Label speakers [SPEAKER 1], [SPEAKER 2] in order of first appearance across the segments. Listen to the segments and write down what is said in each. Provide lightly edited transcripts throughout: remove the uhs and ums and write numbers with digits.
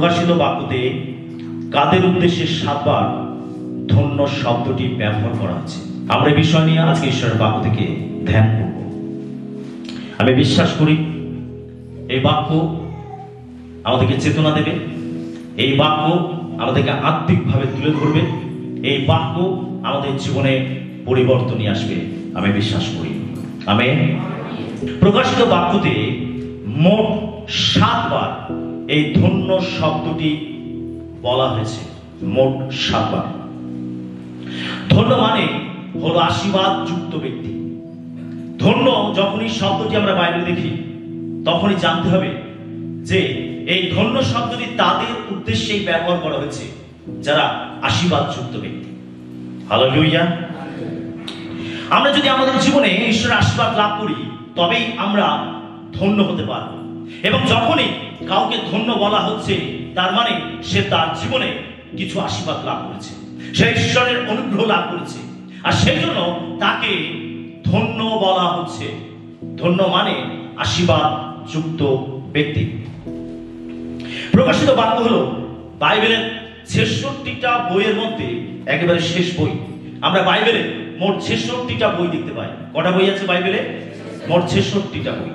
[SPEAKER 1] প্রকাশিত বাক্যতে কাদের উদ্দেশ্যে 7 বার ধন্য শব্দটি ব্যবহার করা হচ্ছে। আমরা এই বিষয় নিয়ে আজকে ঈশ্বরের বাক্য থেকে ধ্যান করব। আমি বিশ্বাস করি এই বাক্য আমাদেরকে চেতনা দেবে, এই বাক্য আমাদেরকে আত্মিকভাবে তুলে ধরবে, এই বাক্য আমাদের জীবনে পরিবর্তন নিয়ে আসবে। আমি বিশ্বাস করি। আমেন। প্রকাশিত বাক্যতে মোট 7 বার এই ধন্য শব্দটি বলা হয়েছে। মোট 7 বার। ধন্য মানে হলো আশীর্বাদ যুক্ত ব্যক্তি। ধন্য যখনই শব্দটি আমরা বাইবেলে দেখি তখনই জানতে হবে যে এই ধন্য শব্দটি তাদের উদ্দেশ্যেই ব্যবহার করা হয়েছে যারা আশীর্বাদ যুক্ত ব্যক্তি। হালেলুয়া। আমরা যদি আমাদের জীবনে ঈশ্বরের আশীর্বাদ লাভ করি তবেই আমরা ধন্য হতে পারব। এবং যখনই কাউকে ধন্য বলা হচ্ছে তার মানে সে তার জীবনে কিছু আশীর্বাদ লাভ করেছে, সে ঈশ্বরের অনুগ্রহ লাভ করেছে, আর সেই জন্য তাকে ধন্য বলা হচ্ছে। ধন্য মানে আশীর্বাদ যুক্ত ব্যক্তি। প্রকাশিত বাক্য হলো বাইবেলের 66টা বইয়ের মধ্যে একেবারে শেষ বই। আমরা বাইবেলে মোট 66টা বই দেখতে পাই। কটা বই আছে বাইবেলে? মোট 66টা বই।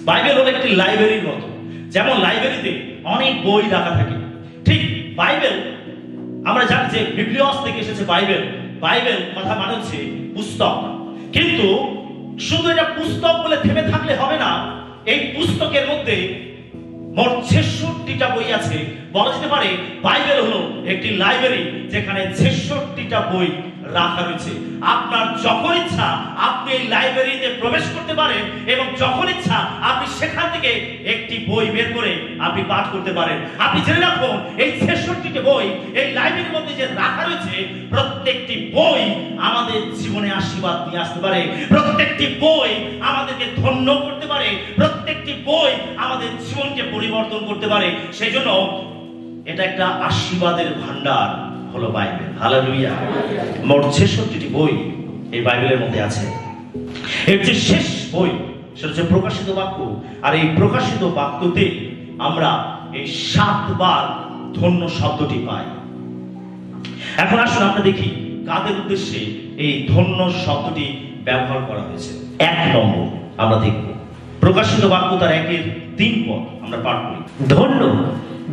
[SPEAKER 1] বাইবেল হলো একটি লাইব্রেরির মতো। যেমন লাইব্রেরিতে অনেক বই রাখা থাকে, ঠিক বাইবেল আমরা জানি যে বিবলিয়স থেকে এসেছে বাইবেল। বাইবেল কথা মানে হচ্ছে পুস্তক। কিন্তু শুধু এটা পুস্তক বলে থেমে থাকলে হবে না। এই পুস্তকের মধ্যে মোট 66টা বই আছে। বলা যেতে পারে বাইবেল হলো একটি লাইব্রেরি যেখানে 66টা বই রাখা রয়েছে। আপনার যখন ইচ্ছা আপনি এই লাইব্রেরিতে প্রবেশ করতে পারেন এবং যখন ইচ্ছা আপনি সেখান থেকে একটি বই বের করে আপনি পাঠ করতে পারেন। আপনি জেনে রাখুন এই 66টি বই এই লাইব্রেরির মধ্যে যে রাখা রয়েছে প্রত্যেকটি বই আমাদের জীবনে আশীর্বাদ নিয়ে আসতে পারে, প্রত্যেকটি বই আমাদেরকে ধন্য করতে পারে, প্রত্যেকটি বই আমাদের জীবনকে পরিবর্তন করতে পারে। সেই জন্য এটা একটা আশীর্বাদের ভান্ডার হলো বাইবেল। হালেলুয়া। মোট 66টি বই এই বাইবেলের মধ্যে আছে। এর যে শেষ বই সেটা হচ্ছে প্রকাশিত বাক্য। আর এই প্রকাশিত বাক্যতে আমরা এই 7 বার ধন্য শব্দটি পাই। এখন আসুন আমরা দেখি কাদের উদ্দেশ্যে এই ধন্য শব্দটি ব্যবহার করা হয়েছে। 1 নম্বর আমরা দেখব প্রকাশিত বাক্য তার 1-এর 3 পদ আমরা পাঠ করি।
[SPEAKER 2] ধন্য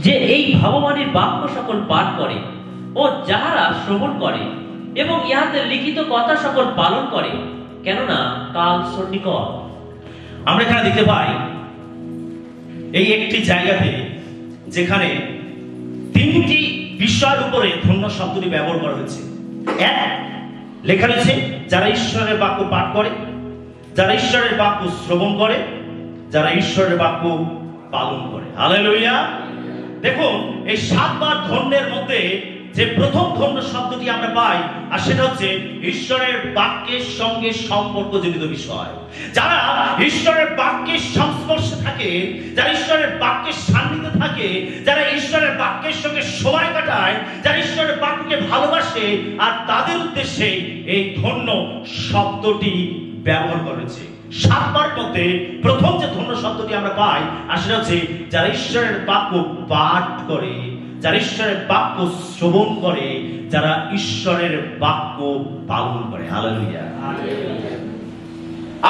[SPEAKER 2] যে এই ভাববাণীর বাক্য সকল পাঠ করে ও যাহারা শ্রবণ করে এবং ইহাতে লিখিত কথা সকল পালন করে, কেননা কাল সন্নিকট।
[SPEAKER 1] আমরা এখানে দেখতে পাই এই একটি জায়গাতে যেখানে 3টি বিষয়ের উপরে ধন্য শব্দটি ব্যবহার করা হয়েছে। 1 লেখা রয়েছে যারা ঈশ্বরের বাক্য পাঠ করে, যারা ঈশ্বরের বাক্য শ্রবণ করে, যারা ঈশ্বরের বাক্য পালন করে। হালেলুয়া। দেখুন এই 7 বার ধন্যের মধ্যে যে প্রথম ধন্য শব্দটি আমরা পাই আর সেটা হচ্ছে ঈশ্বরের বাক্যের সঙ্গে সম্পর্কজনিত বিষয়। যারা ঈশ্বরের বাক্যের সংস্পর্শে থাকে, যারা ঈশ্বরের বাক্যের সান্নিধ্যে থাকে, যারা ঈশ্বরের বাক্যের সঙ্গে সময় কাটায়, যারা ঈশ্বরের বাক্যকে ভালোবাসে, আর তাদের উদ্দেশ্যে এই ধন্য শব্দটি ব্যবহার করেছে। 7 বার মধ্যে প্রথম যে ধন্য শব্দটি আমরা পাই আর সেটা হচ্ছে যারা ঈশ্বরের বাক্য পাঠ করে, যারা ঈশ্বরের বাক্য শ্রবণ করে, যারা ঈশ্বরের বাক্য পালন করে। হালেলুয়া।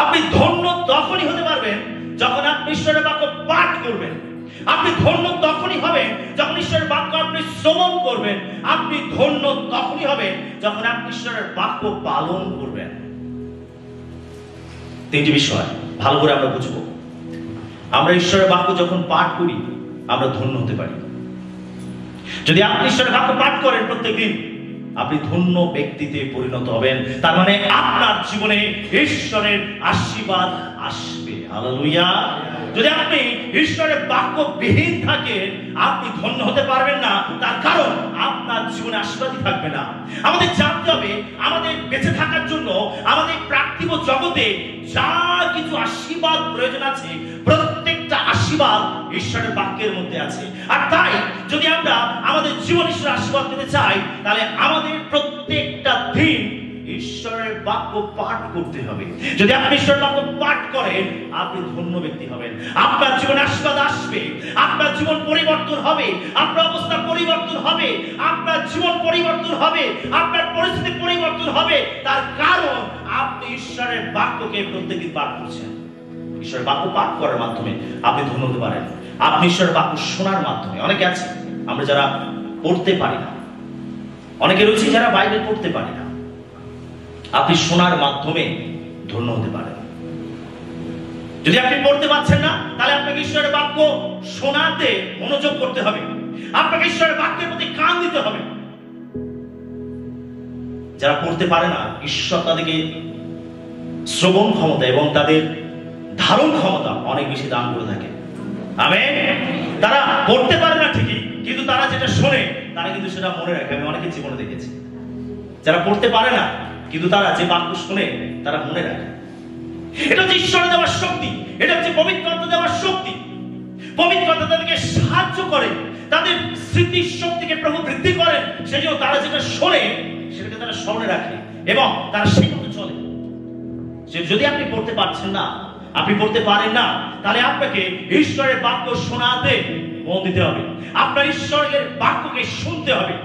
[SPEAKER 1] আপনি ধন্য তখনই হতে পারবেন যখন আপনি ঈশ্বরের বাক্য পাঠ করবেন। আপনি ধন্য তখনই হবেন যখন ঈশ্বরের বাক্য আপনি শ্রবণ করবেন। আপনি ধন্য তখনই হবেন যখন আপনি ঈশ্বরের বাক্য পালন করবেন। 3টি বিষয় ভালো করে আমরা বুঝবো। আমরা ঈশ্বরের বাক্য যখন পাঠ করি আমরা ধন্য হতে পারি। যদি আপনি ঈশ্বরের বাক্য পাঠ করেন প্রত্যেকদিন আপনি ধন্য ব্যক্তিতে পরিণত হবেন। তার মানে আপনার জীবনে ঈশ্বরের আশীর্বাদ আসবে। হালেলুয়া। যদি আপনি ঈশ্বরের বাক্য বিহীন থাকেন আপনি ধন্য হতে পারবেন না। তার কারণ আপনার জীবনে আশীর্বাদই থাকবে না। আমাদের জানতে হবে আমাদের বেঁচে থাকার জন্য আমাদের পার্থিব জগতে যা কিছু আশীর্বাদ প্রয়োজন আছে প্রত্যেকটা আশীর্বাদ ঈশ্বরের বাক্যের মধ্যে আছে। আর তাই যদি আমরা আমাদের জীবন ঈশ্বরের আশীর্বাদ পেতে চাই তাহলে আমাদের প্রত্যেকটা দিন ঈশ্বরের বাক্য পাঠ করতে হবে। যদি আপনি ঈশ্বরের বাক্য পাঠ করেন, আপনি ধন্য ব্যক্তি হবেন। আপনার জীবনে আশীর্বাদ আসবে, আপনার জীবন পরিবর্তন হবে, আপনার অবস্থা পরিবর্তন হবে, আপনার জীবন পরিবর্তন হবে, আপনার পরিস্থিতি পরিবর্তন হবে। তার কারণ আপনি ঈশ্বরের বাক্যকে প্রত্যেকদিন পাঠ করছেন। ঈশ্বরের বাক্য পাঠ করার মাধ্যমে আপনি ধন্য হতে পারেন। আপনি ঈশ্বরের বাক্য শোনার মাধ্যমে, অনেকে আছে আমরা যারা পড়তে পারি না, অনেকে রয়েছে যারা বাইবেল পড়তে পারি না, আপনি শোনার মাধ্যমে ধন্য হতে পারেন। যদি আপনি পড়তে পারছেন না, তাহলে আপনাকে ঈশ্বরের বাক্য শোনাতে মনোযোগ করতে হবে, আপনাকে ঈশ্বরের বাক্যের প্রতি কান দিতে হবে। যারা পড়তে পারে না, ঈশ্বর তাদেরকে শ্রবণ ক্ষমতা এবং তাদের ধারণ ক্ষমতা অনেক বেশি দান করে থাকে। আমেন। তারা পড়তে পারে না ঠিকই, কিন্তু তারা যেটা শোনে তারা কিন্তু সেটা মনে রাখে। আমি অনেকের জীবনে দেখেছি যারা পড়তে পারে না, কিন্তু তারা যে বাক্য শোনে তারা মনে রাখে। এটা হচ্ছে ঈশ্বরের দেওয়ার শক্তি, এটা হচ্ছে পবিত্র আত্মা দেওয়ার শক্তি। পবিত্র আত্মা তাদেরকে সাহায্য করে, তাদের স্মৃতি শক্তিকে প্রভু বৃদ্ধি করেন। সেই জন্য তারা যেটা শোনে সেটাকে তারা স্মরণে রাখে এবং তারা সেই মতো চলে। যদি আপনি পড়তে পারছেন না, আপনি পড়তে পারেন না, তাহলে আপনাকে ঈশ্বরের বাক্য শোনাতে মন দিতে হবে। আপনার ঈশ্বরের বাক্যকে শুনতে হবে।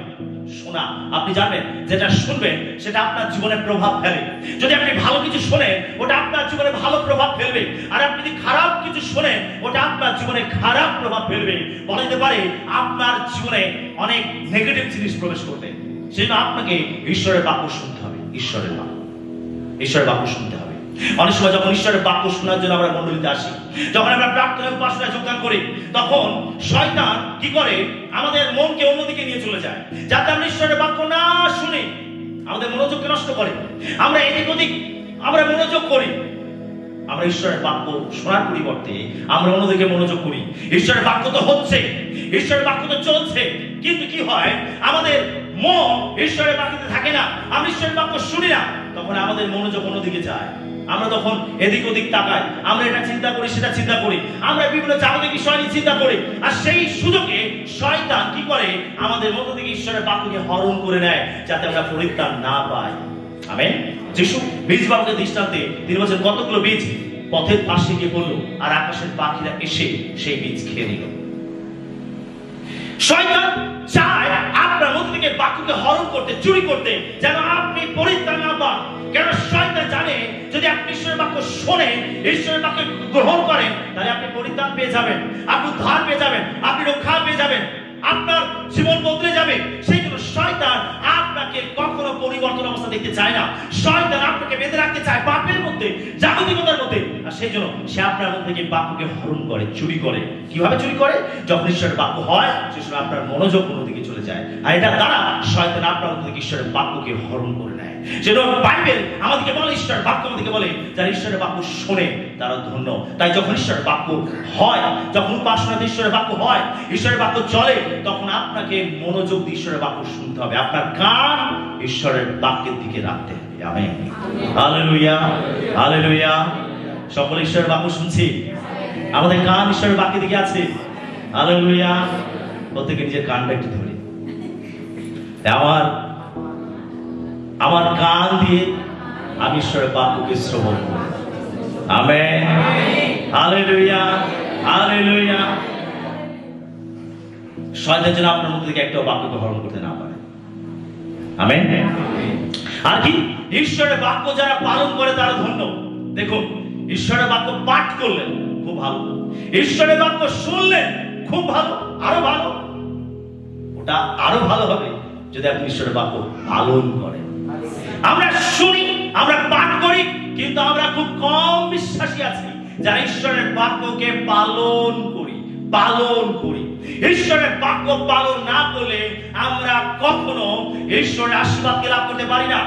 [SPEAKER 1] শোনা, আপনি জানেন যেটা শুনবেন সেটা আপনার জীবনে প্রভাব ফেলে। যদি আপনি ভালো কিছু শোনেন, ওটা আপনার জীবনে ভালো প্রভাব ফেলবে। আর আপনি যদি খারাপ কিছু শোনেন, ওটা আপনার জীবনে খারাপ প্রভাব ফেলবে। বলা যেতে পারে আপনার জীবনে অনেক নেগেটিভ জিনিস প্রবেশ করবে। সেই জন্য আপনাকে ঈশ্বরের বাক্য শুনতে হবে। ঈশ্বরের বাক্য শুনতে হবে। অনেক সময় যখন ঈশ্বরের বাক্য শোনার জন্য আমরা মণ্ডলীতে আসি, যখন আমরা প্রার্থনা উপাসনায় যোগদান করি, তখন শয়তান কি করে আমাদের মনকে অন্যদিকে নিয়ে চলে যায়, যাতে আমরা ঈশ্বরের বাক্য না শুনি। আমাদের মনোযোগকে নষ্ট করে, আমরা এদিক ওদিক আমরা মনোযোগ করি। আমরা ঈশ্বরের বাক্য শোনার পরিবর্তে আমরা অন্যদিকে মনোযোগ করি। ঈশ্বরের বাক্য তো হচ্ছে, ঈশ্বরের বাক্য তো চলছে, কিন্তু কি হয় আমাদের মন ঈশ্বরের বাক্যতে থাকে না। আমরা ঈশ্বরের বাক্য শুনি না, তখন আমাদের মনোযোগ অন্যদিকে যায়। আমরা তখন এদিক ওদিক তাকাই, আমরা এটা চিন্তা করি, সেটা চিন্তা করি, আমরা বিভিন্ন জাগতিক বিষয় নিয়ে চিন্তা করি। আর সেই সুযোগে শয়তান কি করে আমাদের মধ্য থেকে ঈশ্বরের বাক্যকে হরণ করে নেয়, যাতে আমরা পরিত্রাণ না পাই। আমেন। যিশু বীজ বাপকে দৃষ্টান্তে তিনি বলেছেন কতগুলো বীজ পথের পাশে গিয়ে পড়লো, আর আকাশের পাখিরা এসে সেই বীজ খেয়ে নিল। শয়তান চায় আপনার মধ্য থেকে বাক্যকে হরণ করতে, চুরি করতে, যেন আপনি পরিত্রাণ না পান। কেন শয়তান জানে যদি আপনি ঈশ্বরের বাক্য শোনেন, ঈশ্বরের বাক্য গ্রহণ করেন, তাহলে আপনি পরিত্রাণ পেয়ে যাবেন, আপনি উদ্ধার পেয়ে যাবেন, আপনি রক্ষা পেয়ে যাবেন, আপনার জীবন বদলে যাবে। সেই জন্য শয়তান আপনাকে কখনো পরিবর্তন অবস্থা দেখতে চায় না। শয়তান আপনাকে বেঁধে রাখতে চায় পাপের মধ্যে, জাগতিকতার মধ্যে। আর সেই জন্য সে আপনার মধ্যে থেকে বাক্যকে হরণ করে, চুরি করে। কিভাবে চুরি করে? যখন ঈশ্বরের বাক্য হয়, সে সময় আপনার মনোযোগ অন্যদিকে চলে যায়, আর এটা দ্বারা শয়তান আপনার মধ্যে থেকে ঈশ্বরের বাক্যকে হরণ করে নেয়। সেজন্য বাইবেল আমাদেরকে বলে, ঈশ্বরের বাক্য আমাদেরকে বলে, যারা ঈশ্বরের বাক্য শোনে তারা ধন্য। তাই যখন ঈশ্বরের বাক্য হয়, যখন উপাসনাতে ঈশ্বরের বাক্য হয়, ঈশ্বরের বাক্য চলে, তখন আপনাকে মনোযোগ দিয়ে ঈশ্বরের বাক্য শুনতে হবে। আপনার কান ঈশ্বরের বাক্যের দিকে রাখতে হবে। আমেন। Hallelujah, hallelujah. সকলে ঈশ্বরের বাক্য শুনছি, আমাদের কান ঈশ্বরের বাক্যের দিকে আছে। হালেলুয়া। প্রত্যেকে নিজের কানটা একটু ধরে, আমার কান দিয়ে আমি ঈশ্বরের বাক্যকে শ্রবণ করি। আমেন। Hallelujah, hallelujah. শয়তান যেন আপনার মধ্যে থেকে একটা বাক্যকে হরণ করতে না পারে। আমেন। আর কি, ঈশ্বরের বাক্য যারা পালন করে তারা ধন্য। দেখুন, ঈশ্বরের বাক্য পাঠ করলেন খুব ভালো, ঈশ্বরের বাক্য শুনলেন খুব ভালো, আরো ভালো। ওটা আরো ভালো হবে যদি আপনি ঈশ্বরের বাক্য পালন করেন। আমরা শুনি, আমরা পাঠ করি, কিন্তু আমরা খুব কম বিশ্বাসী আছি যারা ঈশ্বরের বাক্যকে পালন করি। ঈশ্বরের বাক্য পালন না করলে আমরা কখনো ঈশ্বরের আশীর্বাদকে লাভ করতে পারি না।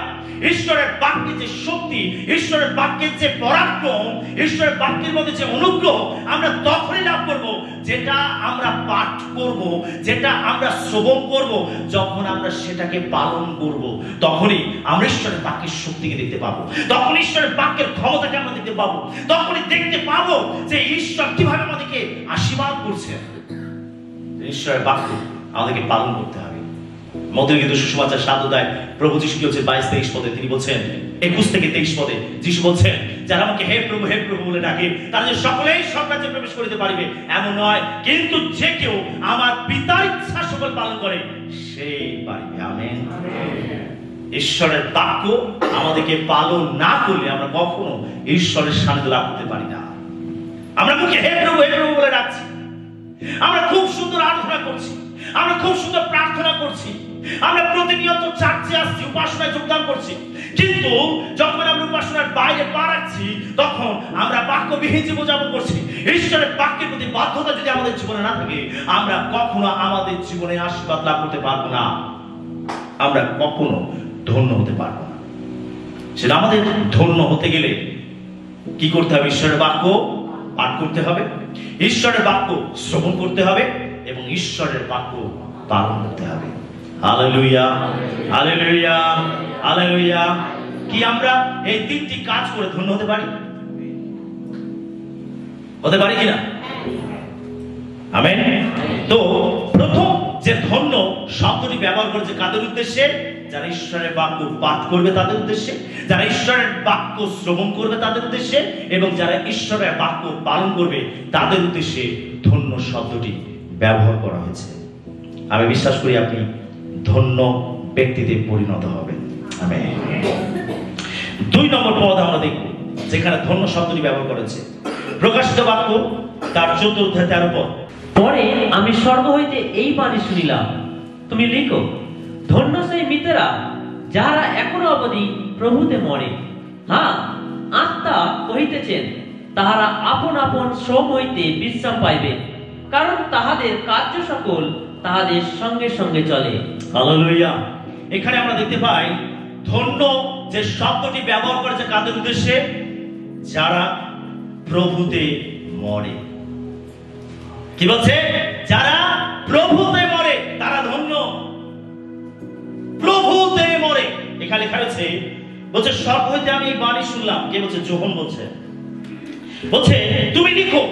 [SPEAKER 1] ঈশ্বরের বাক্যের যে শক্তি, ঈশ্বরের বাক্যের যে পরাক্রম, ঈশ্বরের বাক্যের মধ্যে যে অনুগ্রহ আমরা তখনই লাভ করব, যেটা আমরা পাঠ করব, যেটা আমরা শ্রবণ করব, যখন আমরা সেটাকে পালন করব, তখনই আমরা ঈশ্বরের বাক্যের শক্তিকে দেখতে পাবো, তখন ঈশ্বরের বাক্যের ক্ষমতাকে আমরা দেখতে পাবো, তখনই দেখতে পাবো যে ঈশ্বর কিভাবে আমাদেরকে আশীর্বাদ করছে। ঈশ্বরের বাক্য আমাদেরকে পালন করতে হবে। মতের কিন্তু সুসমাচার 7 অধ্যায় প্রভু যিশু কি হচ্ছে 22-23 পদে তিনি বলছেন, 21 থেকে 23 পদে যিশু বলছেন, যারা আমাকে হে প্রভু বলে ডাকে তারা যে সকলেই স্বর্গরাজ্যে প্রবেশ করিতে পারিবে এমন নয়, কিন্তু যে কেউ আমার পিতার ইচ্ছা সকল পালন করে সেই পারিবে। আমেন। ঈশ্বরের বাক্য আমাদেরকে পালন না করলে আমরা কখনো ঈশ্বরের সান্নিধ্য লাভ করতে পারি না। আমরা মুখে হে প্রভু বলে ডাকছি, আমরা খুব সুন্দর আরাধনা করছি, আমরা খুব সুন্দর প্রার্থনা করছি, আমরা প্রতিনিয়ত চার্চে আসছি, উপাসনায় যোগদান করছি, কিন্তু যখন আমরা উপাসনার বাইরে পা রাখছি তখন আমরা বাক্যবিহীন জীবনযাপন করছি। ঈশ্বরের বাক্যের প্রতি বাধ্যতা যদি আমাদের জীবনে না থাকে আমরা কখনো আমাদের জীবনে আশীর্বাদ লাভ করতে পারবো না, আমরা কখনো ধন্য হতে পারবো না। সেটা আমাদের ধন্য হতে গেলে কি করতে হবে? ঈশ্বরের বাক্য পাঠ করতে হবে, ঈশ্বরের বাক্য শ্রবণ করতে হবে এবং ঈশ্বরের বাক্য পালন করতে হবে। Hallelujah, hallelujah, hallelujah. কি আমরা এই 3টি কাজ করে ধন্য হতে পারি? হতে পারি কিনা? আমেন। তো প্রথম যে ধন্য শব্দটি ব্যবহার করেছে কাদের উদ্দেশ্যে? যারা ঈশ্বরের বাক্য পাঠ করবে তাদের উদ্দেশ্যে, যারা ঈশ্বরের বাক্য শ্রবণ করবে তাদের উদ্দেশ্যে এবং যারা ঈশ্বরের বাক্য পালন করবে তাদের উদ্দেশ্যে ধন্য শব্দটি ব্যবহার করা হয়েছে। আমি বিশ্বাস করি আপনি ধন্য ব্যক্তিতে পরিণত হবেন। আমেন। 2 নম্বর পদ আমরা দেখব যেখানে ধন্য শব্দটি ব্যবহার করেছে, প্রকাশিত বাক্য তার 14 অধ্যায় 13 পদ।
[SPEAKER 2] পরে আমি স্বর্গ হইতে এই বাণী শুনিলাম, তুমি লিখো, ধন্য সেই মৃতেরা যারা এখনো অবধি প্রভুতে মরে। হ্যাঁ, আত্মা কহিতেছেন তাহারা আপন আপন শ্রম হইতে বিশ্রাম পাইবে, কারণ তাহাদের কার্য সকল তাহাদের সঙ্গে সঙ্গে চলে।
[SPEAKER 1] হালেলুয়া। এখানে আমরা দেখতে পাই ধন্য যে শব্দটি ব্যবহার করেছে কাদের উদ্দেশ্যে? যারা প্রভুতে মরে। কি বলছে? যারা প্রভুতে মরে তারা ধন্য। প্রভুতে মরে। এখানে লেখা আছে, বলছে স্বর্গ হইতে আমি এই বাণী শুনলাম। কে বলছে? যোহন বলছে। বলছে তুমি লিখো,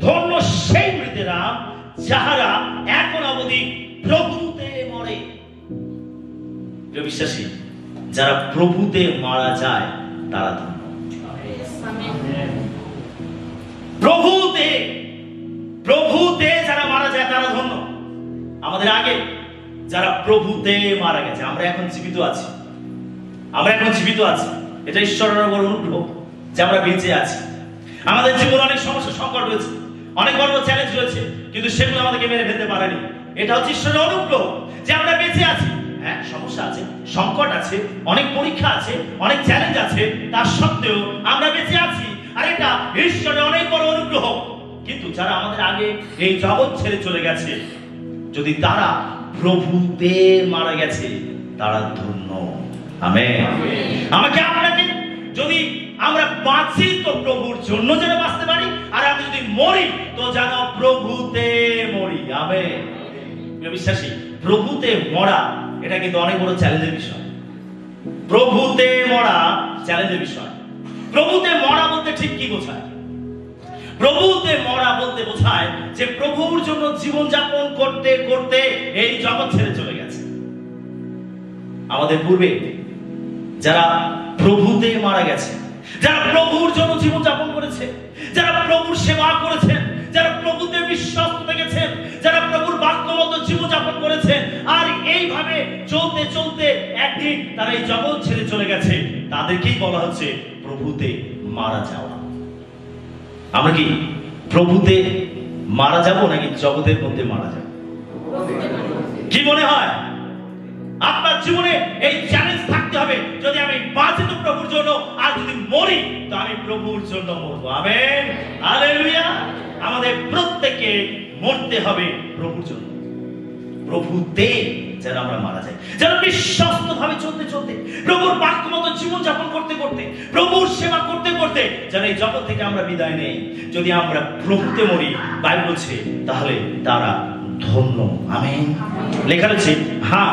[SPEAKER 1] ধন্য সেই মৃতেরা যাহারা এখন অবধি প্রভুতে মরে। বিশ্বাসী, যারা প্রভুতে মারা যায় তারা ধন্য। প্রভুতে প্রভুতে যারা মারা যায় তারা ধন্য। আমাদের আগে যারা প্রভুতে মারা গেছে, আমরা এখন জীবিত আছি, আমরা এখন জীবিত আছি, এটা ঈশ্বরের বড় অনুগ্রহ যে আমরা বেঁচে আছি। আমাদের জীবনে অনেক সমস্যা সংকট রয়েছে, অনেক বড় চ্যালেঞ্জ রয়েছে, কিন্তু সেগুলো আমাদেরকে মেরে ফেলতে পারেনি। এটা হচ্ছে ঈশ্বরের অনুগ্রহ যে আমরা বেঁচে আছি। হ্যাঁ, সমস্যা আছে, সংকট আছে, অনেক পরীক্ষা আছে, অনেক চ্যালেঞ্জ আছে, তার সত্ত্বেও আমরা বেঁচে আছি, আর এটা ঈশ্বরের অনেক বড় অনুগ্রহ। কিন্তু যারা আমাদের আগে এই জগৎ ছেড়ে চলে গেছে, যদি তারা প্রভুতে মারা গেছে তারা ধন্য। আমেন। আমাকে আপনাকে যদি আমরা বাঁচি তো প্রভুর জন্য যেন বাঁচতে পারি, আর আমি যদি মরি তো যেন প্রভুতে মরি। আমেন। বিশ্বাসী, প্রভুতে মরা এটা কিন্তু অনেক বড় চ্যালেঞ্জের বিষয়। প্রভুতে মরা চ্যালেঞ্জের বিষয়। প্রভুতে মরা বলতে ঠিক কি বোঝায়? প্রভুতে মরা বলতে বোঝায় যে প্রভুর জন্য জীবন যাপন করতে করতে এই জগৎ ছেড়ে চলে গেছে। আমাদের পূর্বে যারা প্রভুতে মারা গেছে, যারা প্রভুর জন্য জীবন যাপন করেছে, যারা প্রভুর সেবা করেছেন, যারা প্রভুতে বিশ্বাস থেকেছেন, যারা প্রভুর বাক্য মতো জীবন যাপন করেছেন, আর এইভাবে চলতে চলতে একদিন তারা এই জগৎ ছেড়ে চলে গেছে, তাদেরকেই বলা হচ্ছে প্রভুতে মারা যাওয়া। আমরা কি প্রভুতে মারা যাব নাকি জগতের মধ্যে মারা যাব? কি মনে হয় আপনার জীবনে? এই চ্যালেঞ্জ থাকতে হবে, যদি আমি বাঁচি তো প্রভুর জন্য, আর যদি মরি তো আমি প্রভুর জন্য মরবো। Amen, hallelujah. আমাদের প্রত্যেককে মরতে হবে প্রভুর জন্য। প্রভুতে যেন আমরা মারা যাই, যেন বিশ্বস্ত ভাবে চলতে চলতে, প্রভুর বাক্য মতো জীবন যাপন করতে করতে, প্রভুর সেবা করতে করতে যেন এই জগৎ থেকে আমরা বিদায় নেই। যদি আমরা প্রভুতে মরি, বাইবেল বলছে তাহলে তারা ধন্য। আমেন। লেখা রয়েছে, হ্যাঁ,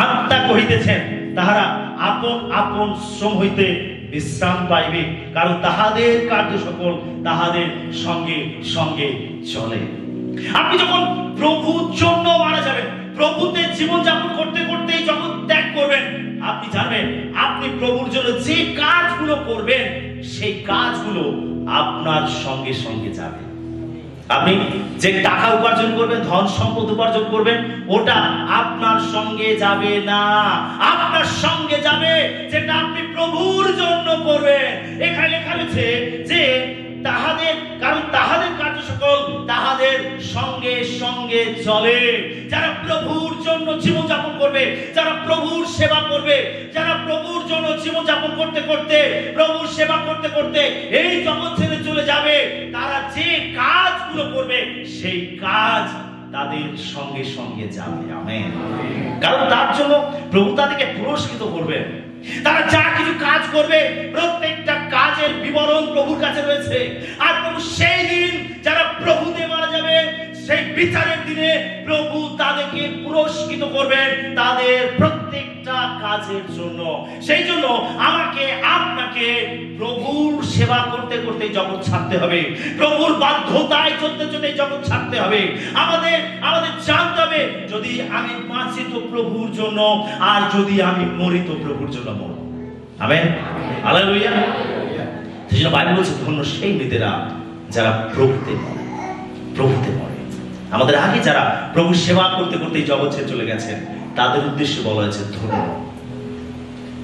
[SPEAKER 1] আত্মা কহিতেছেন তাহারা আপন আপন শ্রম হইতে বিশ্রাম পাইবে, কারণ তাহাদের কার্য সকল তাহাদের সঙ্গে সঙ্গে চলে। আপনি যখন প্রভুর জন্য মারা যাবেন, প্রভুতে জীবন যাপন করতে করতে করবেন, আপনি জানবেন আপনি প্রভুর জন্য যে কাজগুলো করবেন সেই কাজগুলো আপনার সঙ্গে সঙ্গে যাবে। আপনি যে টাকা উপার্জন করবেন, ধন সম্পদ উপার্জন করবেন, ওটা আপনার সঙ্গে যাবে না, আপনার সঙ্গে যাবে যেটা আপনি প্রভুর জন্য করবেন। এখানে লেখা রয়েছে যে তাহাদের, কারণ তাহাদের কার্য সকল তাহাদের সঙ্গে সঙ্গে চলে। যারা প্রভুর জন্য জীবনযাপন করবে, যারা প্রভুর সেবা করবে, যারা প্রভুর জন্য জীবনযাপন করতে করতে, প্রভুর সেবা করতে করতে এই জগৎ ছেড়ে চলে যাবে, তারা যে কাজগুলো করবে সেই কাজ তাদের সঙ্গে সঙ্গে যাবে। আমেন। কারণ তার জন্য প্রভু তাদেরকে পুরস্কৃত করবে। তারা যা কিছু কাজ করবে প্রত্যেকটা কাজের বিবরণ প্রভুর কাছে রয়েছে। আর প্রভু সেই দিন যারা প্রভুতে মারা যাবে, সেই বিচারের দিনে প্রভু তাদেরকে পুরস্কৃত করবেন তাদের প্রত্যেকটা কাজের জন্য। সেই জন্য আমাকে আপনাকে প্রভুর সেবা করতে করতে জগৎ ছাড়তে হবে, প্রভুর বাধ্যতায় চলতে চলতে জগৎ ছাড়তে হবে। আমাদের জানতে হবে, যদি আমি বাঁচি তো প্রভুর জন্য, আর যদি আমি মরি তো প্রভুর জন্য মরব। Amen, hallelujah. সেজন্য বাইবেল বলছে ধন্য সেই মৃতেরা যারা প্রভুতে মরে, প্রভুতে মরে। আমাদের আগে যারা প্রভু সেবা করতে করতে জগৎ ছেড়ে চলে গেছেন তাদের উদ্দেশ্যে বলা হয়েছে ধন্য,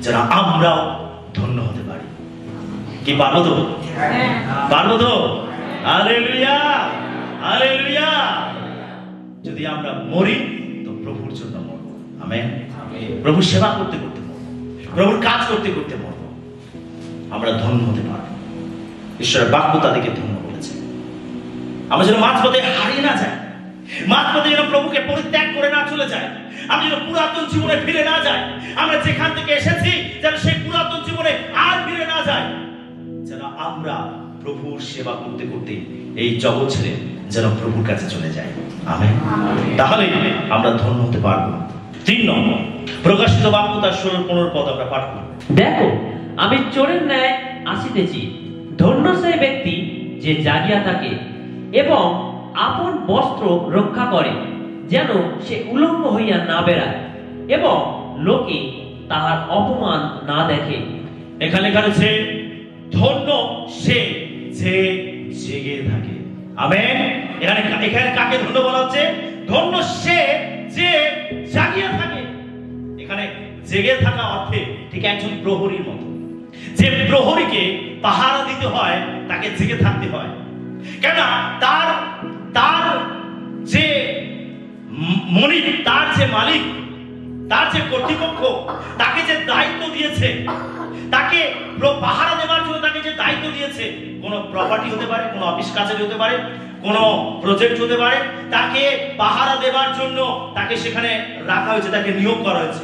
[SPEAKER 1] যারা আমরাও ধন্য হতে পারি। কি পারবো তো? পারবো তো? Hallelujah, hallelujah. যদি আমরা মরি তো প্রভুর জন্য মরব। আমেন। প্রভু সেবা করতে করতে মরব, প্রভুর কাজ করতে করতে মরব, আমরা ধন্য হতে পারব। ঈশ্বরের বাক্য তাদেরকে ধন্য বলেছে। আমরা যেন মাঝপথে হারিয়ে না যাই, মাঝপথে যেন প্রভুকে পরিত্যাগ করে না চলে যায়, আমি যেন পুরাতন জীবনে ফিরে না যাই, আমরা যেখান থেকে এসেছি যেন সেই পুরাতন জীবনে আর ফিরে না যাই, যেন আমরা প্রভুর সেবা করতে করতে এই জগৎ ছেড়ে যেন প্রভুর কাছে চলে যাই। আমেন। তাহলে আমরা ধন্য হতে পারবো। 3 নম্বর, প্রকাশিত বাক্য তার 16-15 পদ আমরা পাঠ করব।
[SPEAKER 2] দেখো আমি চোরের ন্যায় আসিতেছি, ধন্য সেই ব্যক্তি যে জাগিয়া থাকে এবং আপন বস্ত্র রক্ষা করে, যেন সে উলঙ্গ হইয়া না বেড়ায় এবং লোকে তাহার অপমান না দেখে।
[SPEAKER 1] এখানে লেখা রয়েছে ধন্য সে যে জেগে থাকে। আমেন। এখানে কাকে ধন্য বলা হচ্ছে? ধন্য সে যে জাগিয়া থাকে। এখানে জেগে থাকা অর্থে ঠিক একজন প্রহরীর মতো। যে প্রহরীকে পাহারা দিতে হয় তাকে জেগে থাকতে হয়, কেননা তার যে মনিব, তার যে মালিক, তার যে কর্তৃপক্ষ তাকে যে দায়িত্ব দিয়েছে, তাকে পাহারা দেওয়ার জন্য তাকে যে দায়িত্ব দিয়েছে, কোন প্রপার্টি হতে পারে, কোন অফিস কাছারি হতে পারে, কোন প্রজেক্ট হতে পারে, তাকে পাহারা দেওয়ার জন্য তাকে সেখানে রাখা হয়েছে, তাকে নিয়োগ করা হয়েছে।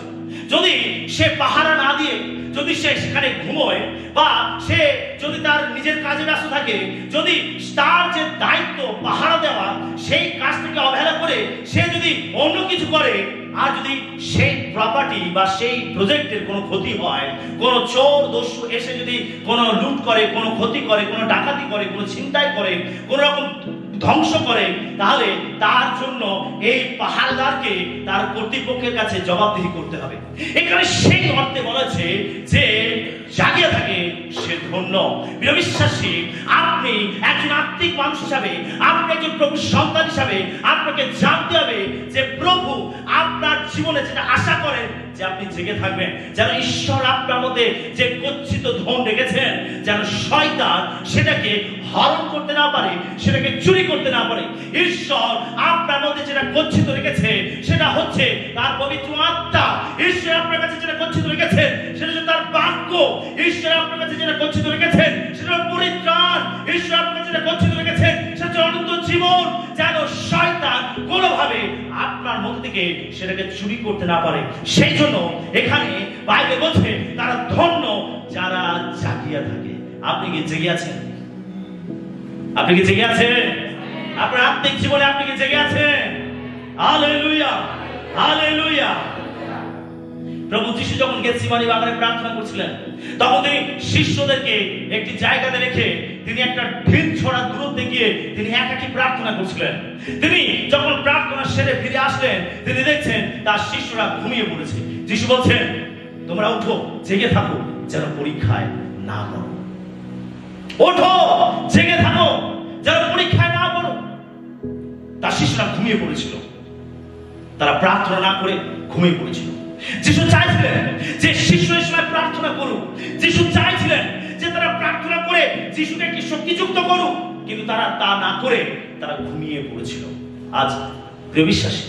[SPEAKER 1] যদি সে পাহারা না দিয়ে যদি সে সেখানে ঘুমোয়, বা সে যদি তার নিজের কাজে ব্যস্ত থাকে, যদি তার যে দায়িত্ব পাহারা দেওয়া সেই কাজ থেকে অবহেলা করে সে যদি অন্য কিছু করে, আর যদি সেই প্রপার্টি বা সেই প্রজেক্টের কোনো ক্ষতি হয়, কোনো চোর দস্যু এসে যদি কোনো লুট করে, কোনো ক্ষতি করে, কোনো ডাকাতি করে, কোনো ছিনতাই করে, কোনো রকম ধ্বংস করে, তাহলে তার জন্য এই পাহারাদারকে তার কর্তৃপক্ষের কাছে জবাবদিহি করতে হবে। এখানে সেই অর্থে বলেছে যে জাগিয়ে থাকে সে ধন্য। প্রিয় বিশ্বাসী, আপনি একজন আত্মিক মানুষ হিসাবে, আপনি একজন প্রভুর সন্তান হিসাবে আপনাকে জানতে হবে যে প্রভু আপনার জীবনে যেটা আশা করেন যে আপনি জেগে থাকবেন, যেন ঈশ্বর আপনার মধ্যে যে গচ্ছিত ধন রেখেছেন যেন শয়তান সেটাকে হরণ করতে না পারে, সেটাকে চুরি করতে না পারে। ঈশ্বর আপনার মধ্যে যেটা গচ্ছিত রেখেছে সেটা হচ্ছে তার পবিত্র আত্মা। ঈশ্বর আপনার কাছে যেটা গচ্ছিত রেখেছেন সেটা হচ্ছে তার বাক্য। ঈশ্বর আপনার কাছে যেটা গচ্ছিত রেখেছেন সেটা পরিত্রাণ। ঈশ্বর আপনার কাছে যেটা গচ্ছিত রেখেছেন সেটা হচ্ছে অনন্ত জীবন, যেন শয়তান কোনোভাবে আপনার মধ্যে থেকে সেটাকে চুরি করতে না পারে। সেই জন্য এখানে বাইবেল বলছে তারা ধন্য যারা জাগিয়া থাকে। আপনি কি জেগে আছেন? আপনি কি জেগে আছেন? আপনার আত্মিক জীবনে আপনি কি জেগে আছেন? Hallelujah, hallelujah. প্রভু যিশু যখন গেতসেমানি বাগানে প্রার্থনা করছিলেন, তখন তিনি শিষ্যদেরকে একটি জায়গাতে রেখে তিনি একটা ঢিল ছড়া দূরত্বে গিয়ে তিনি একাকী প্রার্থনা করছিলেন। তিনি যখন প্রার্থনা সেরে ফিরে আসলেন, তিনি দেখছেন তার শিষ্যরা ঘুমিয়ে পড়েছে। যিশু বলছেন, তোমরা উঠো, জেগে থাকো, যেন পরীক্ষায় না পড়ো। ওঠো, জেগে থাকো, যেন পরীক্ষায় না পড়ো। তার শিষ্যরা ঘুমিয়ে পড়েছিল, তারা প্রার্থনা না করে ঘুমিয়ে পড়েছিল। যিশু চাইছিলেন যে শিশু এই সময় প্রার্থনা করুক। যিশু চাইছিলেন যে তারা প্রার্থনা করে যিশুকে একটি শক্তিযুক্ত করুক, কিন্তু তারা তা না করে তারা ঘুমিয়ে পড়েছিল। আজ প্রিয় বিশ্বাসী,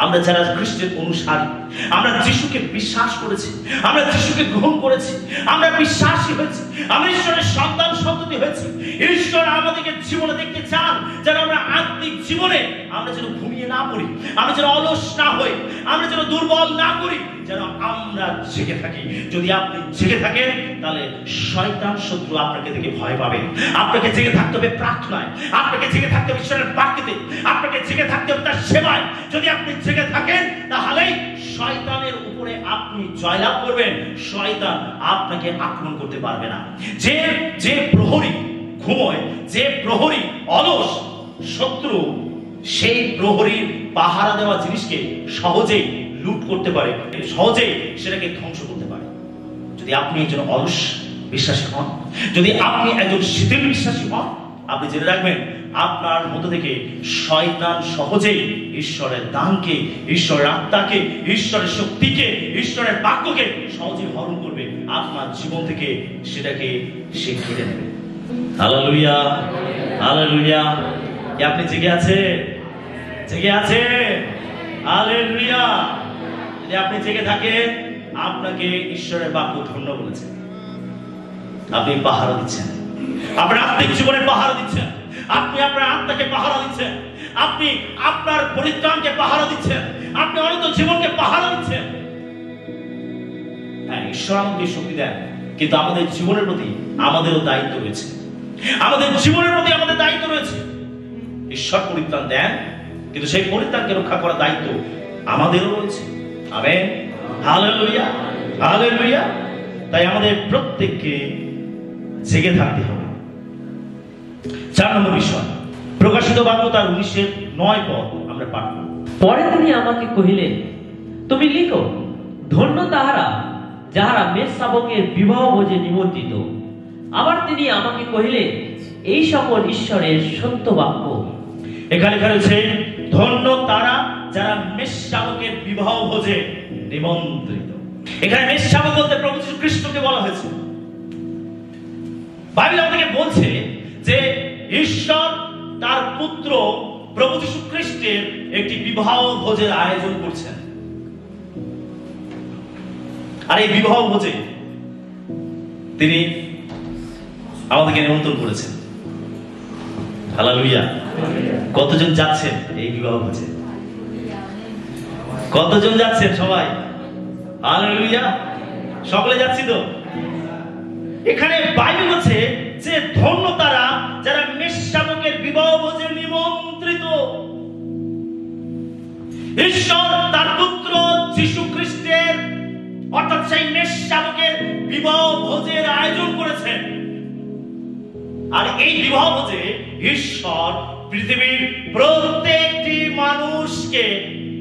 [SPEAKER 1] আমরা যারা খ্রিস্টের অনুসারী, আমরা যিশুকে বিশ্বাস করেছি, আমরা যিশুকে গ্রহণ করেছি, আমরা বিশ্বাসী হয়েছি, আমরা ঈশ্বরের সন্তান সন্ততি হয়েছি। ঈশ্বর আমাদেরকে জীবনে দেখতে চান যেন আমরা আত্মিক জীবনে আমরা যেন ঘুমিয়ে না পড়ি, আমরা যেন অলস না হই, আমরা যেন দুর্বল না করি, যেন আমরা জেগে থাকি। যদি আপনি জেগে থাকেন তাহলে শয়তান শত্রু আপনাকে দেখে ভয় পাবে। আপনাকে জেগে থাকতে হবে প্রার্থনায়, আপনাকে জেগে থাকতে হবে ঈশ্বরের বাক্যে, আপনাকে জেগে থাকতে হবে তার সেবায়। যদি আপনি জেগে থাকেন তাহলেই শয়তানের উপরে আপনি জয়লাভ করবেন, শয়তান আপনাকে আক্রমণ করতে পারবে না। যে প্রহরী ঘুমোয়, যে প্রহরী অলস, শত্রু সেই প্রহরীর পাহারা দেওয়া জিনিসকে সহজেই লুট করতে পারে, সহজেই সেটাকে ধ্বংস করতে পারে। যদি আপনি একজন অলস বিশ্বাসী হন, যদি আপনি একজন শিথিল বিশ্বাসী হন, আপনি জেনে রাখবেন আপনার মধ্যে থেকে শয়তান সহজেই ঈশ্বরের দানকে, ঈশ্বরের আত্মাকে, ঈশ্বরের শক্তিকে, ঈশ্বরের বাক্যকে সহজেই হরণ করবে। আপনার জীবন থেকে সেটাকে সে কেড়ে নেবে। Hallelujah, hallelujah. কি আপনি জেগে আছে? জেগে আছে? হালেলুয়া। যদি আপনি জেগে থাকেন, আপনাকে ঈশ্বরের বাক্য ধন্য বলেছে। আপনি পাহারা দিচ্ছেন, আপনার আত্মিক জীবনে পাহারা দিচ্ছেন, আপনি আপনার আত্মাকে পাহারা দিচ্ছেন, আপনি আপনার পরিত্রাণকে পাহারা দিচ্ছেন, আপনি অনন্ত জীবনকে পাহারা দিচ্ছেন। হ্যাঁ, ঈশ্বর আমাকে শক্তি দেন, কিন্তু আমাদের জীবনের প্রতি আমাদেরও দায়িত্ব রয়েছে। আমাদের জীবনের প্রতি আমাদের দায়িত্ব রয়েছে। ঈশ্বর পরিত্রাণ দেন, কিন্তু সেই পরিত্রাণকে রক্ষা করার দায়িত্ব আমাদেরও রয়েছে। Amen, hallelujah, hallelujah. তাই আমাদের প্রত্যেককে জেগে থাকতে হবে। 4 নম্বর বিষয়, প্রকাশিত বাক্য তার 19:9 পদ আমরা পাঠ করব।
[SPEAKER 2] পরে তিনি আমাকে কহিলেন, তুমি লিখো, ধন্য তাহারা যাহারা মেষ শাবকের বিবাহ ভোজে নিমন্ত্রিত। আবার তিনি আমাকে কহিলেন, এই সকল ঈশ্বরের সত্য বাক্য।
[SPEAKER 1] এখানে লেখা রয়েছে, ধন্য তারা যারা মেষ শাবকের বিবাহ ভোজে নিমন্ত্রিত। এখানে মেষ শাবক বলতে প্রভু যীশু খ্রিস্টকে বলা হয়েছে। বাইবেল আমাদেরকে বলছে যে ঈশ্বর তার পুত্র প্রভু যীশু খ্রিস্টের একটি বিবাহ ভোজের আয়োজন করছেন। আর এই বিবাহ ভোজে তিনি আমাদেরকে নিমন্ত্রণ করেছেন। হালেলুয়া। কতজন যাচ্ছেন এই বিবাহ ভোজে? কতজন যাচ্ছেন? সবাই? হালেলুয়া। সকলে যাচ্ছি তো? এখানে বাইবেল বলছে যে ধন্য তারা যারা মেষ শাবকের বিবাহ ভোজে নিমন্ত্রিত। ঈশ্বর তার পুত্র যীশু খ্রিস্টের অর্থাৎ সেই মেষ শাবকের বিবাহ ভোজের আয়োজন করেছেন। আর এই বিবাহ ভোজে ঈশ্বর পৃথিবীর প্রত্যেকটি মানুষকে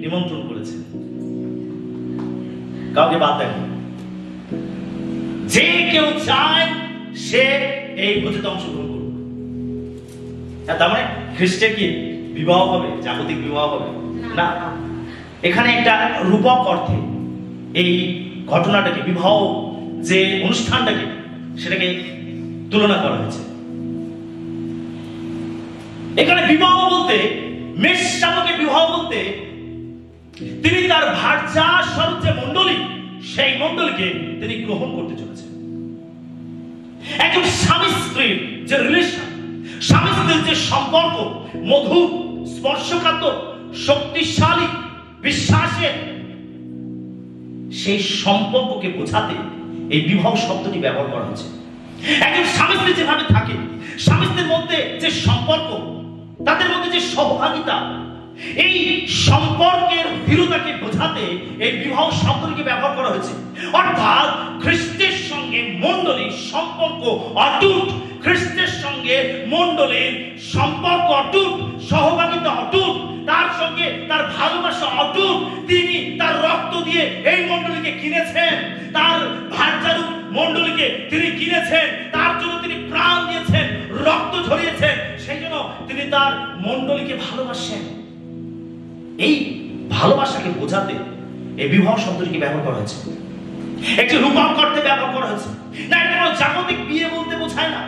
[SPEAKER 1] নিমন্ত্রণ করেছেন, কাউকে বাদ দেন। যে কেউ চায় সে এই ভোজে অংশগ্রহণ করুক। তার মানে খ্রিস্টের কি বিবাহ হবে? জাগতিক বিবাহ হবে না। এখানে একটা রূপক অর্থে এই ঘটনাটাকে, বিবাহ যে অনুষ্ঠানটাকে, সেটাকে তুলনা করা হয়েছে। এখানে বিবাহ বলতে, মেষ শাবকের বিবাহ বলতে, তিনি তার ভার্যা স্বরূপ যে মণ্ডলী, সেই মণ্ডলীকে তিনি গ্রহণ করতে চলেছেন। একজন স্বামী স্ত্রীর যে রিলেশন, স্বামী স্ত্রীর যে সম্পর্ক, মধুর, স্পর্শকাতর, শক্তিশালী, বিশ্বাসের, সেই সম্পর্ককে বোঝাতে এই বিবাহ শব্দটি ব্যবহার করা হচ্ছে। একজন স্বামী স্ত্রী যেভাবে থাকে, স্বামী স্ত্রীর মধ্যে যে সম্পর্ক, তাদের মধ্যে যে সহভাগিতা, এই সম্পর্কের দৃঢ়তাকে বোঝাতে এই বিবাহ শব্দটিকে ব্যবহার করা হয়েছে। অর্থাৎ খ্রিস্টের সঙ্গে মণ্ডলীর সম্পর্ক অটুট, খ্রিস্টের সঙ্গে মণ্ডলীর সম্পর্ক অটুট, সহভাগিতা অটুট, তার সঙ্গে তার ভালোবাসা অটুট। তিনি তার রক্ত দিয়ে এই মণ্ডলীকে কিনেছেন, তার ভার্যারূপ মণ্ডলীকে তিনি কিনেছেন, তার জন্য তিনি প্রাণ দিয়েছেন, রক্ত ঝরিয়েছেন, সেই জন্য তিনি তার মণ্ডলীকে ভালোবাসেন। এই ভালোবাসাকে বোঝাতে এই বিবাহ শব্দটিকে ব্যবহার করা হয়েছে, একটি রূপক অর্থে ব্যবহার করা হয়েছে। না, এটা কোনো জাগতিক বিয়ে বলতে বোঝায় না,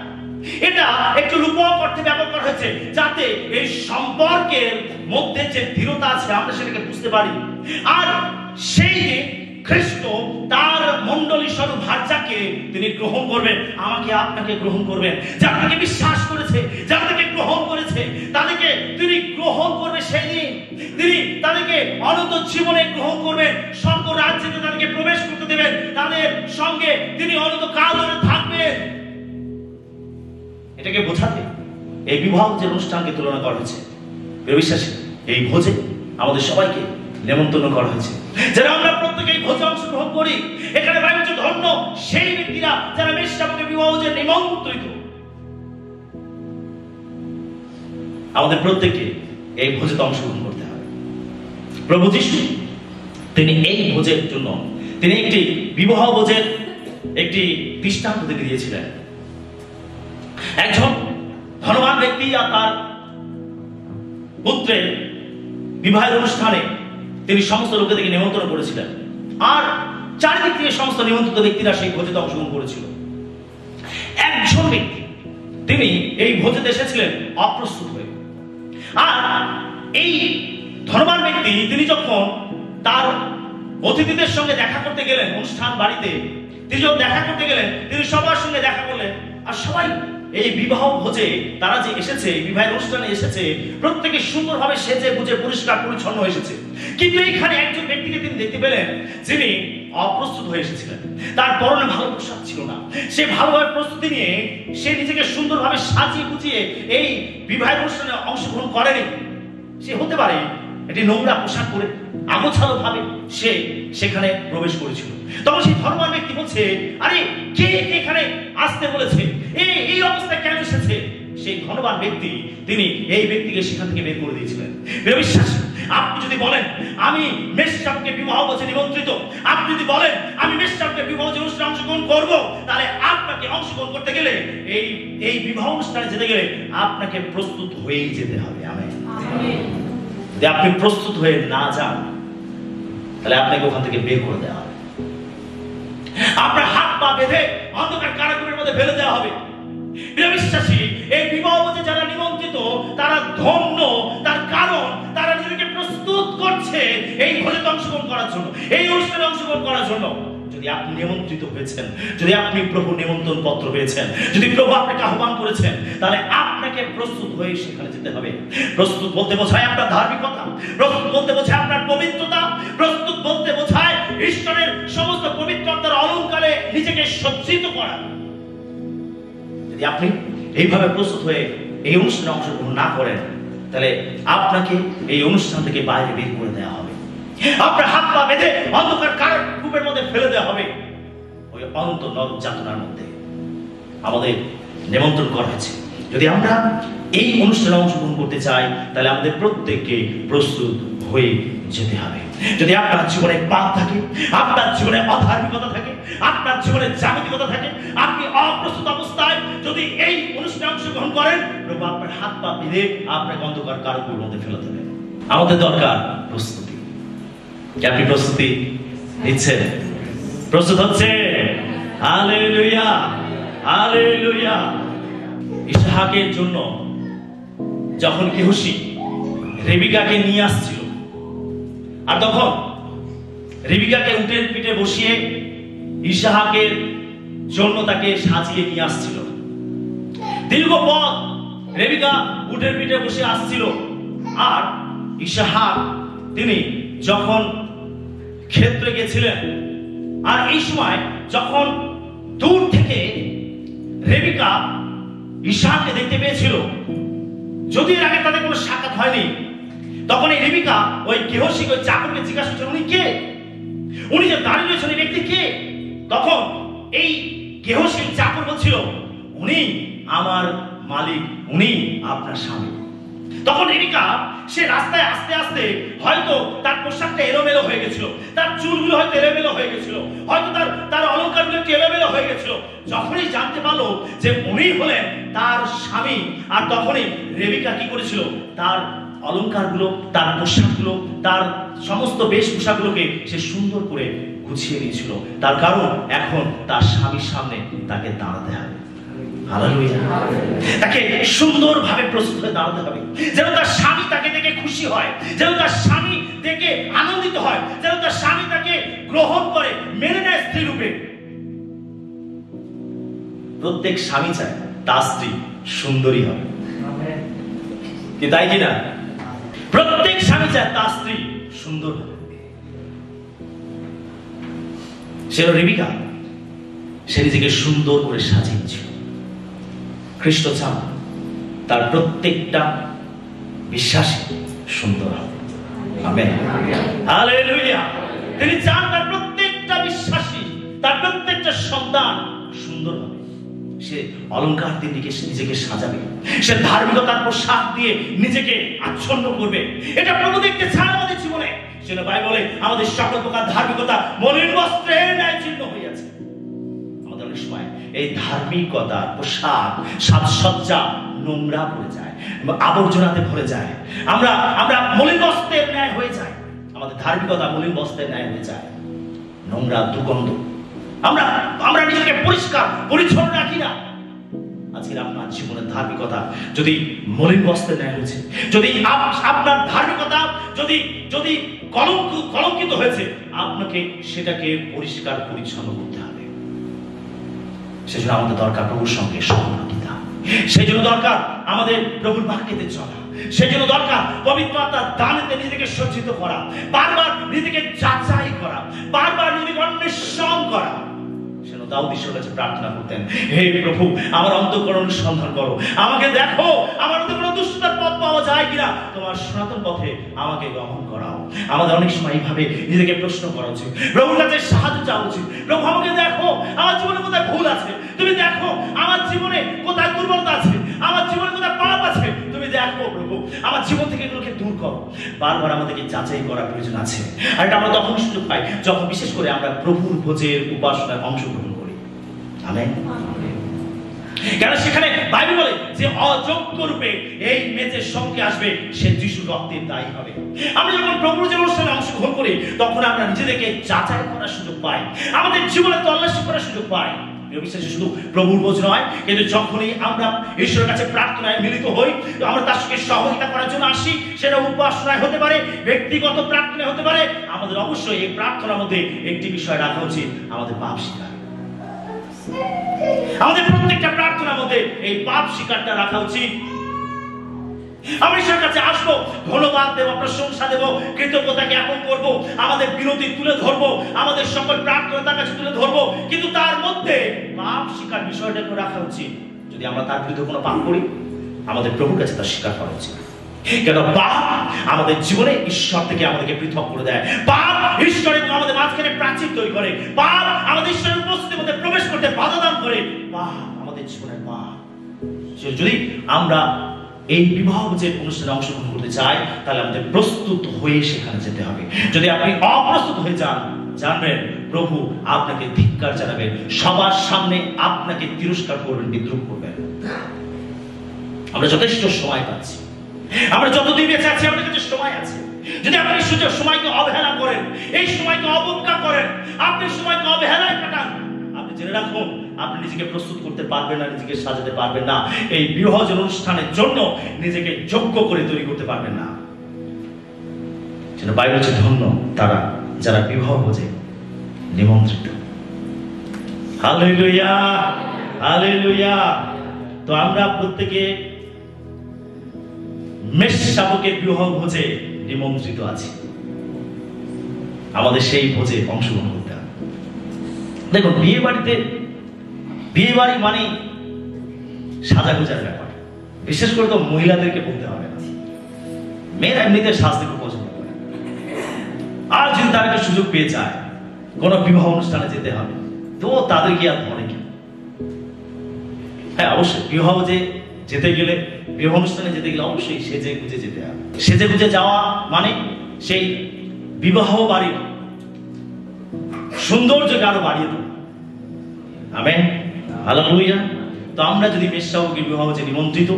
[SPEAKER 1] এটা একটু রূপক অর্থে ব্যবহার করা হয়েছে যাতে এই সম্পর্কের মধ্যে যে দৃঢ়তা আছে আমরা সেটাকে বুঝতে পারি। আর সেই যে খ্রিস্ট তার মণ্ডলী স্বরূপ ভার্যাকে তিনি গ্রহণ করবেন, আমাকে আপনাকে গ্রহণ করবেন, যারা তাকে বিশ্বাস করেছে, যারা তাকে গ্রহণ করেছে তাদেরকে তিনি গ্রহণ করবে। সেই দিন তিনি তাদেরকে অনন্ত জীবনে গ্রহণ করবেন, স্বর্গ রাজ্যে তাদেরকে প্রবেশ করতে দেবেন, তাদের সঙ্গে তিনি অনন্ত কাল ধরে থাকবেন। এটাকে বোঝাতে এই বিবাহ যে অনুষ্ঠানকে তুলনা করা হয়েছে, বিশ্বাসী এই ভোজে আমাদের সবাইকে নিমন্ত্রণ করা হয়েছে, যারা আমরা প্রত্যেকে এই ভোজে অংশগ্রহণ করি। এখানে বাইবেল বলছে ধন্য সেই ব্যক্তিরা যারা মেষশাবকের বিবাহ যে নিমন্ত্রিত। আমাদের প্রত্যেককে এই ভোজে অংশগ্রহণ করতে হবে। প্রভু যিশু তিনি এই ভোজের জন্য তিনি একটি বিবাহ ভোজের একটি দৃষ্টান্ত তিনি দিয়েছিলেন। একজন ধনবান ব্যক্তি আর তার পুত্রের বিবাহের অনুষ্ঠানে তিনি সমস্ত লোকেদেরকে নিমন্ত্রণ করেছিলেন, আর চারিদিক থেকে সমস্ত নিমন্ত্রিত ব্যক্তিরা সেই ভোজেতে অংশগ্রহণ করেছিল। একজন ব্যক্তি তিনি এই ভোজেতে এসেছিলেন অপ্রস্তুত হয়ে। আর এই ধনবান ব্যক্তি তিনি যখন তার অতিথিদের সঙ্গে দেখা করতে গেলেন, অনুষ্ঠান বাড়িতে তিনি যখন দেখা করতে গেলেন, তিনি সবার সঙ্গে দেখা করলেন। আর সবাই এই বিবাহ ভোজে তারা যে এসেছে, বিবাহের অনুষ্ঠানে এসেছে, প্রত্যেকে সুন্দরভাবে সেজে বুঝে পরিষ্কার পরিচ্ছন্ন এসেছে। কিন্তু এইখানে একজন ব্যক্তিকে তিনি দেখতে পেলেন যিনি অপ্রস্তুত হয়ে এসেছিলেন, তার পরনে ভালো পোশাক ছিল না, সে ভালোভাবে প্রস্তুতি নিয়ে সে নিজেকে সুন্দরভাবে সাজিয়ে গুছিয়ে এই বিবাহের অনুষ্ঠানে অংশগ্রহণ করেনি। সে হতে পারে এটি নোংরা পোশাক পরে আগোছালো ভাবে সে সেখানে প্রবেশ করেছিল। তখন সেই ধর্মীয় ব্যক্তি বলছে, আরে কে এখানে আসতে বলেছে, এই অবস্থায় কেন এসেছে? সেই ধনবান ব্যক্তি তিনি এই ব্যক্তিকে সেখান থেকে বের করে দিয়েছিলেন। বিশ্বাস আপনি যদি বলেন আমি মেষশাবকের বিবাহ ভোজে নিমন্ত্রিত, আপনি যদি বলেন আমি মেষশাবকের বিবাহ অনুষ্ঠানে অংশগ্রহণ করব, তাহলে আপনাকে অংশগ্রহণ করতে গেলে এই বিবাহ অনুষ্ঠানে যেতে গেলে আপনাকে প্রস্তুত হয়েই যেতে হবে। আমেন। যদি আপনি প্রস্তুত হয়ে না যান তাহলে আপনাকে ওখান থেকে বের করে দেওয়া হবে, আপনার হাত পা বেঁধে অন্ধকার কারাগারের মধ্যে ফেলে দেওয়া হবে। বিশ্বাসী এই বিবাহ ভোজে যারা নিমন্ত্রিত তারা ধন্য, তার কারণ তারা নিজেকে প্রস্তুত করছে এই ভোজে অংশগ্রহণ করার জন্য, এই অনুষ্ঠানে অংশগ্রহণ করার জন্য। যদি আপনি নিমন্ত্রিত হয়েছেন, যদি আপনি প্রভু নিমন্ত্রণ পত্র পেয়েছেন, যদি প্রভু আপনাকে আহ্বান করেছেন, তাহলে আপনাকে প্রস্তুত হয়ে সেখানে যেতে হবে। প্রস্তুত বলতে বোঝায় আপনার ধার্মিকতা, প্রস্তুত বলতে বোঝায় আপনার পবিত্রতা, প্রস্তুত বলতে বোঝায় ঈশ্বরের সমস্ত পবিত্রতার অলংকারে নিজেকে সজ্জিত করা। যদি আপনি এইভাবে প্রস্তুত হয়ে এই অনুষ্ঠানে অংশগ্রহণ না করেন তাহলে আপনাকে এই অনুষ্ঠান থেকে বাইরে বের করে দেওয়া হবে, আপনার হাত পা বেঁধে অন্ধকার কারাগারের মধ্যে ফেলে দেওয়া হবে, ওই অনন্ত নরক যাতনার মধ্যে। আমাদের নিমন্ত্রণ করা হয়েছে, যদি আমরা এই অনুষ্ঠানে অংশগ্রহণ করতে চাই তাহলে আমাদের প্রত্যেককে প্রস্তুত হয়ে যেতে হবে। যদি আপনার জীবনে পাপ থাকে, আপনার জীবনে অধার্মিকতা থাকে, আপনার জীবনে জাগতিকতা থাকে, আপনি অপ্রস্তুত অবস্থায় যদি এই অনুষ্ঠানে অংশগ্রহণ করেন, প্রভু আপনার হাত পা বেঁধে আপনাকে অন্ধকার কারাগারের মধ্যে ফেলে দেবেন। আমাদের দরকার প্রস্তুতি। আপনি প্রস্তুতি নিচ্ছেন? প্রস্তুত হচ্ছে? Hallelujah, hallelujah. ইসহাকের জন্য যখন গেহশী রেবিকাকে নিয়ে আসছিল, আর তখন রেবিকাকে উটের পিঠে বসিয়ে ইসহাকের জন্য তাকে সাজিয়ে নিয়ে আসছিল। দীর্ঘ পথ রেবিকা উটের পিঠে বসে আসছিল, আর ইসহাক তিনি যখন ক্ষেত্রে গেছিলেন, আর এই সময় যখন দূর থেকে রেবিকা ইসহাককে দেখতে পেয়েছিল, যদি এর আগে তাদের কোনো সাক্ষাৎ হয়নি, তখন এই রেবিকা ওই গেহশী ওই চাকরকে জিজ্ঞাসা করছেন, উনি কে? উনি যে দাঁড়িয়ে রয়েছেন এই ব্যক্তি কে? তখন এই গেহশী চাকর বলছিল, উনি আমার মালিক, উনি আপনার স্বামী। তখন রেবেকা সে রাস্তায় আস্তে আস্তে হয়তো তার পোশাকটা এলোমেলো হয়ে গেছিল, তার চুলগুলো হয়তো এলোমেলো হয়ে গেছিল, হয়তো তার অলংকারগুলো এলোমেলো হয়ে গেছিল। যখনই জানতে পারলো যে উনি হলেন তার স্বামী, আর তখনই রেবেকা কি করেছিল, তার অলংকারগুলো, তার পোশাকগুলো, তার সমস্ত বেশভূষাগুলোকে সে সুন্দর করে গুছিয়ে নিয়েছিল। তার কারণ এখন তার স্বামীর সামনে তাকে দাঁড়াতে হবে। হালেলুয়া। তাকে সুন্দরভাবে প্রস্তুত হয়ে দাঁড়াতে হবে, যেন তার স্বামী তাকে দেখে খুশি হয়, যেন তার স্বামী দেখে আনন্দিত হয়, যেন তার স্বামী তাকে গ্রহণ করে, মেনে নেয় স্ত্রী রূপে। প্রত্যেক স্বামী চায় তার স্ত্রী সুন্দরী হবে, কি তাই কিনা? প্রত্যেক স্বামী চায় তার স্ত্রী সুন্দর হবে। সে রেবেকা, সে নিজেকে সুন্দর করে সাজিয়েছিল। খ্রিস্ট চান তার প্রত্যেকটা বিশ্বাসী সুন্দর হবে। Amen, hallelujah. তিনি চান তার প্রত্যেকটা বিশ্বাসী, তার প্রত্যেকটা সন্তান সুন্দর হবে। সে অলংকার দিয়ে নিজেকে সাজাবে, সে ধার্মিকতার পোশাক দিয়ে নিজেকে আচ্ছন্ন করবে। এটা প্রভু দেখতে চান আমাদের জীবনে। সেটা বাইবেলে আমাদের সকল প্রকার ধার্মিকতা মলিন বস্ত্রের ন্যায় চিহ্ন হইয়াছে। আমাদের অনেক সময় এই ধার্মিকতার পোশাক, সাজসজ্জা নোংরা পড়ে যায়, আবর্জনাতে ভরে যায়। আমরা মলিন বস্ত্রের ন্যায় হয়ে যায়। আমাদের ধার্মিকতা মলিন বস্ত্রের ন্যায় হয়ে যায়, নোংরা, দুর্গন্ধ। আমরা নিজেকে পরিষ্কার পরিচ্ছন্ন রাখি না। আজকের আপনার জীবনের ধার্মিকতা যদি মলিন বস্ত্রের ন্যায় হয়েছে, যদি আপনার ধার্মিকতা যদি কলঙ্কিত হয়েছে, আপনাকে সেটাকে পরিষ্কার পরিচ্ছন্ন করতে হবে। সেজন্য আমাদের দরকার প্রভুর সঙ্গে সম্পর্কিতা, সেই জন্য দরকার আমাদের প্রভুর বাক্যেতে চলা, সেই জন্য দরকার পবিত্র আত্মার দানেতে নিজেকে সজ্জিত করা, বারবার নিজেকে যাচাই করা, বারবার নিজেকে অন্বেষণ করা। দাউদ ঈশ্বরের কাছে প্রার্থনা করতেন, হে প্রভু, আমার অন্তঃকরণ অনুসন্ধান করো, আমাকে দেখো আমার মধ্যে কোনো দুষ্টতার পথ পাওয়া যায় কিনা, তোমার সনাতন পথে আমাকে গ্রহণ করাও। আমাদের অনেক সময় এইভাবে নিজেকে প্রশ্ন করা উচিত, প্রভুর কাছে সাহায্য চাওয়া উচিত। প্রভু, আমাকে দেখো আমার জীবনে কোথায় ভুল আছে, তুমি দেখো আমার জীবনে কোথায় দুর্বলতা আছে, আমার জীবনে কোথায় পাপ আছে, তুমি দেখো প্রভু, আমার জীবন থেকে এগুলোকে দূর করো। বারবার আমাদেরকে যাচাই করার প্রয়োজন আছে। আর এটা আমরা তখন সুযোগ পাই যখন বিশেষ করে আমরা প্রভুর ভোজের উপাসনায় অংশগ্রহণ করি। আমেন। কেন সেখানে বাইবেল বলে যে অযোগ্য রূপে এই মেজের সঙ্গে আসবে সে যিশুর রক্তের দায়ী হবে। আমরা যখন প্রভুর যে অনুষ্ঠানে অংশগ্রহণ করি তখন আমরা নিজেদেরকে যাচাই করার সুযোগ পাই, আমাদের জীবনে তল্লাশি করার সুযোগ পাই। বিশ্বাসী শুধু প্রভুর বোঝ নয়, কিন্তু যখনই আমরা ঈশ্বরের কাছে প্রার্থনায় মিলিত হই, আমরা তার সঙ্গে সহযোগিতা করার জন্য আসি, সেটা উপাসনায় হতে পারে, ব্যক্তিগত প্রার্থনায় হতে পারে। আমাদের অবশ্যই এই প্রার্থনার মধ্যে একটি বিষয় রাখা উচিত, আমাদের পাপ স্বীকার। আমাদের প্রত্যেকটা প্রার্থনার মধ্যে এই পাপ স্বীকারটা রাখা উচিত। আমরা ঈশ্বরের কাছে আসবো, ধন্যবাদ দেব, প্রশংসা দেব, কৃতজ্ঞতা জ্ঞাপন করব, আমাদের বিনতি তুলে ধরবো, আমাদের সকল প্রার্থনা তার কাছে তুলে ধরবো, কিন্তু তার মধ্যে পাপ স্বীকার বিষয়টাকে রাখা উচিত। যদি আমরা তার বিরুদ্ধে কোনো পাপ করি, আমাদের প্রভুর কাছে তার স্বীকার করা উচিত। কেন পাপ আমাদের জীবনে ঈশ্বর থেকে আমাদেরকে পৃথক করে দেয়, পাপ ঈশ্বর এবং আমাদের মাঝখানে প্রাচীর তৈরি করে, পাপ আমাদের ঈশ্বরের উপস্থিতির মধ্যে প্রবেশ করতে বাধা দান করে, পাপ আমাদের জীবনের পাপ। যদি আমরা এই বিবাহ যে অনুষ্ঠানে অংশগ্রহণ করতে চাই, তাহলে আমাদের প্রস্তুত হয়ে সেখানে যেতে হবে। যদি আপনি অপ্রস্তুত হয়ে যান, জানবেন প্রভু আপনাকে ধিক্কার জানাবেন, সবার সামনে আপনাকে তিরস্কার করবেন, বিদ্রুপ করবেন। আমরা যথেষ্ট সময় পাচ্ছি, আমরা যতদিন বেঁচে আছি আমাদের কাছে সময় আছে। যদি আপনি সুযোগ সময়কে অবহেলা করেন, এই সময়কে অবজ্ঞা করেন, আপনি সময়কে অবহেলায় কাটান, আপনি জেনে রাখুন আপনি নিজেকে প্রস্তুত করতে পারবেন না, নিজেকে সাজাতে পারবেন না, এই বিবাহ অনুষ্ঠানের জন্য নিজেকে যোগ্য করে তৈরি করতে পারবেন না। বাইবেল হচ্ছে ধন্য তারা যারা বিবাহ ভোজে নিমন্ত্রিত। Hallelujah, hallelujah. তো আমরা প্রত্যেকে মেষশাবকের বিবাহ ভোজে নিমন্ত্রিত আছি, আমাদের সেই ভোজে অংশগ্রহণ করতে হবে। দেখুন, বিয়ে বাড়ি মানে সাজাগোজার ব্যাপার। বিশেষ করে তো মহিলাদেরকে বলতে হবে না, মেয়েরা এমনিতে সাজতে খুব পছন্দ করে। আর যদি তারা একটা সুযোগ পেয়ে যায় কোন বিবাহ অনুষ্ঠানে যেতে হবে, তো তাদের কি আর ধরে কি? হ্যাঁ, অবশ্যই বিবাহ যে যেতে গেলে, বিবাহ অনুষ্ঠানে যেতে গেলে অবশ্যই সেজে গুজে যেতে হবে। সেজে গুজে যাওয়া মানে সেই বিবাহ বাড়ির সৌন্দর্যকে আরো বাড়িয়ে দেবে। Amen, hallelujah. তো আমরা যদি মেষশাবকের বিবাহ যে নিমন্ত্রিত,